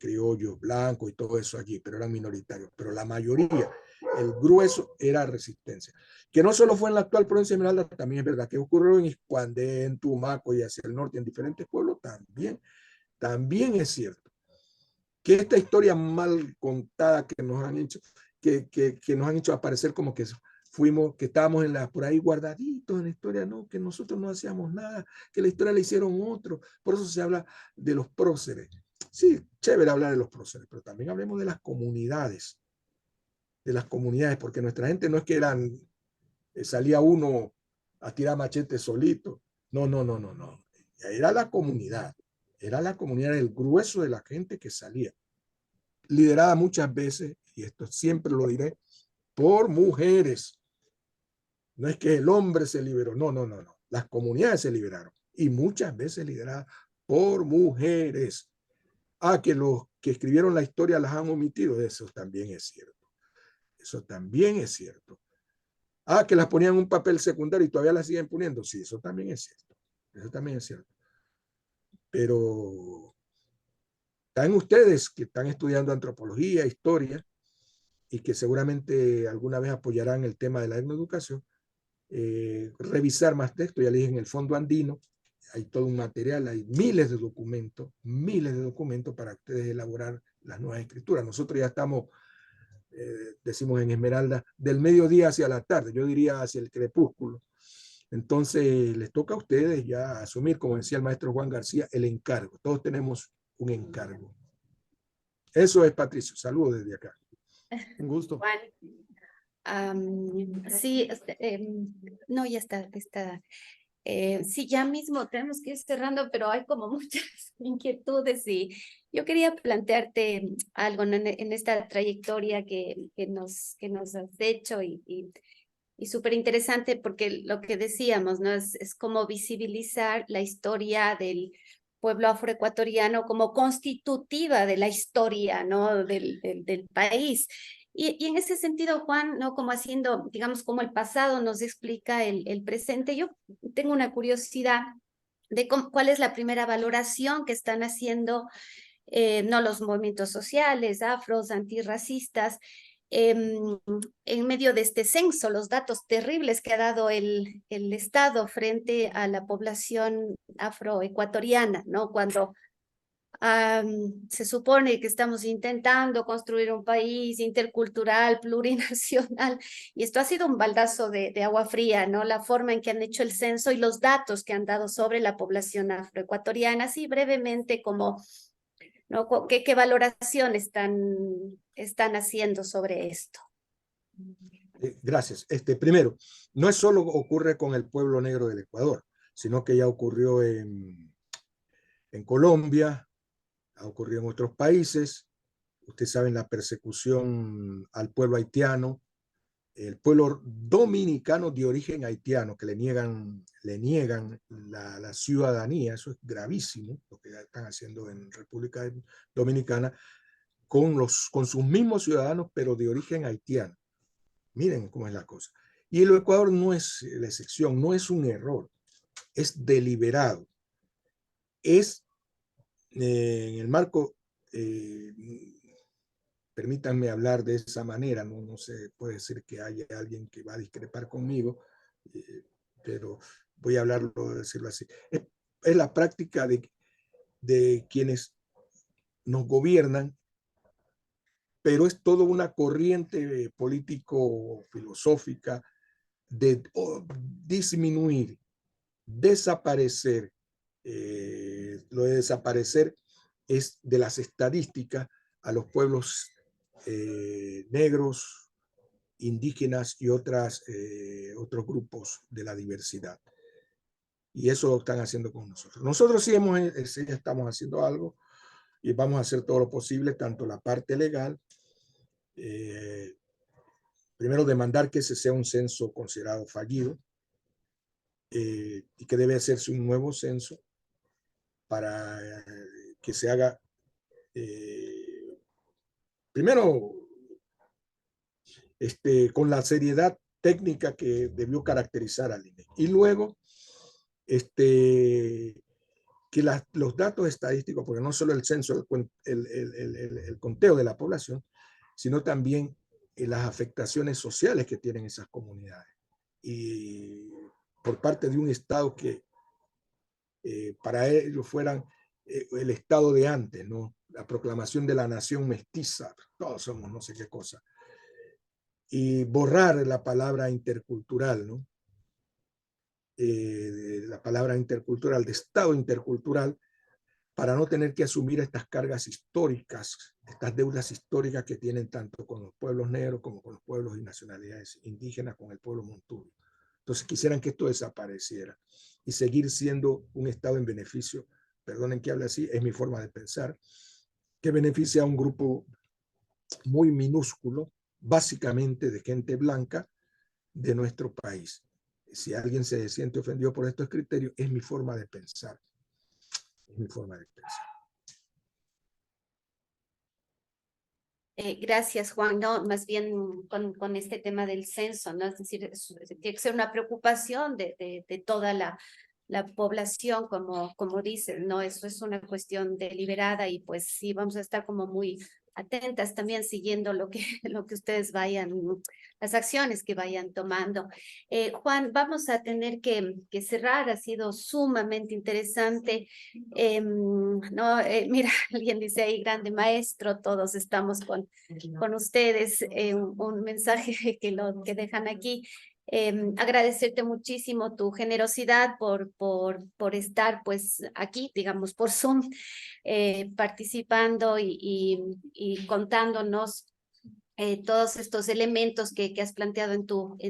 [SPEAKER 2] criollos blancos y todo eso allí, pero eran minoritarios. Pero la mayoría, el grueso, era resistencia. Que no solo fue en la actual provincia de Esmeralda, también es verdad. Que ocurrió en Iscuandé, en Tumaco y hacia el norte, en diferentes pueblos, también es cierto. Que esta historia mal contada que nos han hecho, que nos han hecho aparecer como que fuimos, que estábamos por ahí guardaditos en la historia, no, que nosotros no hacíamos nada, que la historia la hicieron otros. Por eso se habla de los próceres. Sí, chévere hablar de los próceres, pero también hablemos de las comunidades, porque nuestra gente no es que eran, salía uno a tirar machete solito. No, no, no, no, no. Era la comunidad, el grueso de la gente que salía, liderada muchas veces, y esto siempre lo diré, por mujeres. No es que el hombre se liberó, no, no, no, no. Las comunidades se liberaron y muchas veces lideradas por mujeres. Que los que escribieron la historia las han omitido, eso también es cierto. Eso también es cierto. Que las ponían en un papel secundario y todavía las siguen poniendo, sí, eso también es cierto. Eso también es cierto. Pero están ustedes que están estudiando antropología, historia, y que seguramente alguna vez apoyarán el tema de la etnoeducación, revisar más textos. Ya les dije, en el Fondo Andino hay todo un material, hay miles de documentos para ustedes elaborar las nuevas escrituras. Nosotros ya estamos, decimos en Esmeralda, del mediodía hacia la tarde, yo diría hacia el crepúsculo. Entonces les toca a ustedes ya asumir, como decía el maestro Juan García, el encargo. Todos tenemos un encargo. Eso es, Patricio. Saludos desde acá.
[SPEAKER 8] Un gusto.
[SPEAKER 1] Juan. Sí, no, ya está. Sí, ya mismo tenemos que ir cerrando, pero hay como muchas inquietudes y yo quería plantearte algo, ¿no? En esta trayectoria que nos has hecho y súper interesante porque lo que decíamos, ¿no? Es como visibilizar la historia del pueblo afroecuatoriano como constitutiva de la historia, ¿no? Del país. Y en ese sentido, Juan, ¿no? Como haciendo, digamos, como el pasado nos explica el presente, yo tengo una curiosidad de cuál es la primera valoración que están haciendo, no los movimientos sociales, afros, antirracistas, en medio de este censo, los datos terribles que ha dado el Estado frente a la población afroecuatoriana, ¿no? Cuando se supone que estamos intentando construir un país intercultural, plurinacional, y esto ha sido un baldazo de agua fría, ¿no? La forma en que han hecho el censo y los datos que han dado sobre la población afroecuatoriana, así brevemente como, ¿no? ¿Qué valoración están haciendo sobre esto?
[SPEAKER 2] Gracias. Primero, no es solo ocurre con el pueblo negro del Ecuador, sino que ya ocurrió en Colombia, ha ocurrido en otros países. Ustedes saben la persecución al pueblo haitiano, el pueblo dominicano de origen haitiano, que le niegan la ciudadanía. Eso es gravísimo, lo que están haciendo en República Dominicana, con sus mismos ciudadanos, pero de origen haitiano. Miren cómo es la cosa. Y el Ecuador no es la excepción, no es un error, es deliberado. Es en el marco, permítanme hablar de esa manera, no se puede decir que haya alguien que va a discrepar conmigo, pero voy a decirlo así. Es la práctica de quienes nos gobiernan, pero es toda una corriente político-filosófica de disminuir, desaparecer. Lo de desaparecer es de las estadísticas a los pueblos negros, indígenas y otros grupos de la diversidad. Y eso lo están haciendo con nosotros. Nosotros sí estamos haciendo algo y vamos a hacer todo lo posible, tanto la parte legal, primero demandar que ese sea un censo considerado fallido, y que debe hacerse un nuevo censo para que se haga, primero, con la seriedad técnica que debió caracterizar al INE. Y luego, que los datos estadísticos, porque no solo el censo, el conteo de la población, sino también las afectaciones sociales que tienen esas comunidades. Y por parte de un Estado que para ellos fueran el Estado de antes, ¿no? La proclamación de la nación mestiza, todos somos no sé qué cosa. y borrar la palabra intercultural, ¿no? La palabra intercultural, de Estado intercultural, para no tener que asumir estas cargas históricas, estas deudas históricas que tienen tanto con los pueblos negros como con los pueblos y nacionalidades indígenas, con el pueblo montuno. Entonces quisieran que esto desapareciera y seguir siendo un Estado en beneficio, perdonen que hable así, es mi forma de pensar, que beneficia a un grupo muy minúsculo, básicamente de gente blanca de nuestro país. Si alguien se siente ofendido por estos criterios, es mi forma de pensar. Es mi forma de pensar.
[SPEAKER 1] Gracias, Juan. No, más bien con este tema del censo, ¿no? Es decir, tiene que ser una preocupación de toda la población, como dicen, ¿no? Eso es una cuestión deliberada y pues sí, vamos a estar como muy atentas también siguiendo lo que ustedes vayan, las acciones que vayan tomando. Juan, vamos a tener que cerrar, ha sido sumamente interesante. No, mira, alguien dice ahí, grande maestro, todos estamos con ustedes, un mensaje que dejan aquí. Agradecerte muchísimo tu generosidad por estar pues aquí, digamos, por Zoom, participando y contándonos todos estos elementos que has planteado en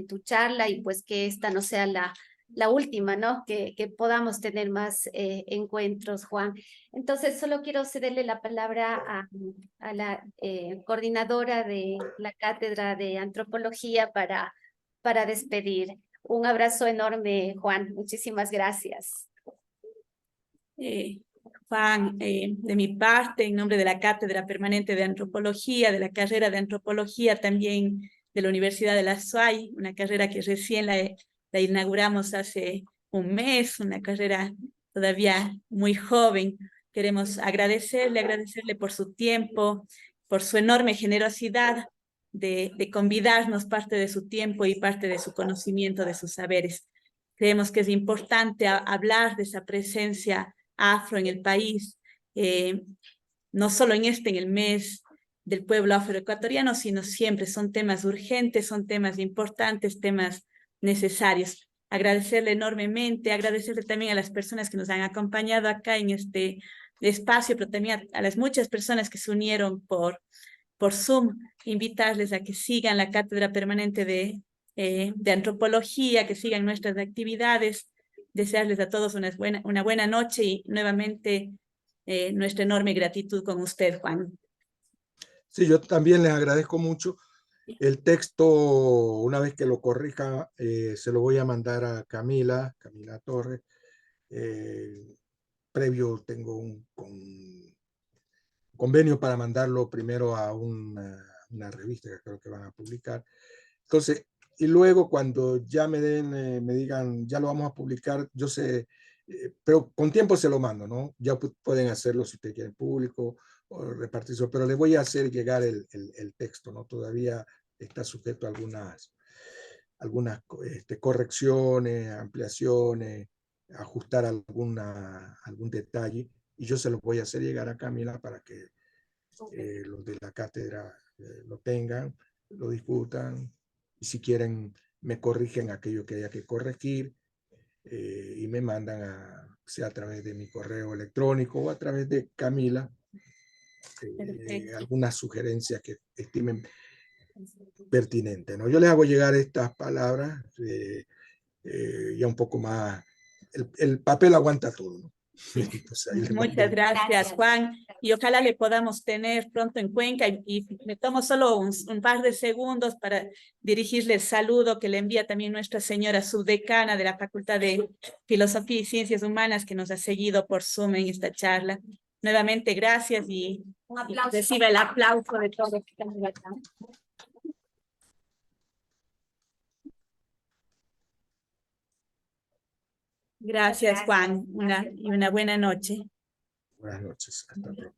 [SPEAKER 1] tu charla y pues que esta no sea la última, ¿no? Que podamos tener más encuentros, Juan. Entonces, solo quiero cederle la palabra a la coordinadora de la Cátedra de Antropología para despedir. Un abrazo enorme, Juan. Muchísimas gracias.
[SPEAKER 9] Juan, de mi parte, en nombre de la Cátedra Permanente de Antropología, de la carrera de Antropología también de la Universidad de la SUAY, una carrera que recién la inauguramos hace un mes, una carrera todavía muy joven. Queremos agradecerle por su tiempo, por su enorme generosidad de convidarnos parte de su tiempo y parte de su conocimiento, de sus saberes. Creemos que es importante hablar de esa presencia afro en el país, no solo en el mes del pueblo afroecuatoriano, sino siempre. Son temas urgentes, son temas importantes, temas necesarios. Agradecerle enormemente, agradecerle también a las personas que nos han acompañado acá en este espacio, pero también a las muchas personas que se unieron por Zoom, invitarles a que sigan la Cátedra Permanente de Antropología, que sigan nuestras actividades, desearles a todos una buena noche y nuevamente nuestra enorme gratitud con usted, Juan.
[SPEAKER 2] Sí, yo también les agradezco mucho. El texto, una vez que lo corrija, se lo voy a mandar a Camila Torres. Previo tengo un convenio para mandarlo primero a una revista que creo que van a publicar. Entonces, y luego cuando ya me digan, ya lo vamos a publicar, yo sé, pero con tiempo se lo mando, ¿no? Ya pueden hacerlo si ustedes quieren público o repartirlo, pero les voy a hacer llegar el texto, ¿no? Todavía está sujeto a algunas correcciones, ampliaciones, ajustar algún detalle, y yo se los voy a hacer llegar a Camila para que los de la cátedra lo tengan, lo discutan, y si quieren me corrigen aquello que haya que corregir y me mandan sea a través de mi correo electrónico o a través de Camila algunas sugerencias que estimen pertinentes, ¿no? Yo les hago llegar estas palabras ya un poco más, el papel aguanta todo, ¿no? Entonces,
[SPEAKER 9] muchas gracias, Juan, y ojalá le podamos tener pronto en Cuenca, y me tomo solo un par de segundos para dirigirle el saludo que le envía también nuestra señora subdecana de la Facultad de Filosofía y Ciencias Humanas, que nos ha seguido por Zoom en esta charla. Nuevamente, gracias y reciba el aplauso de todos los que están acá. Gracias, Juan, y una buena noche.
[SPEAKER 2] Buenas noches, hasta pronto.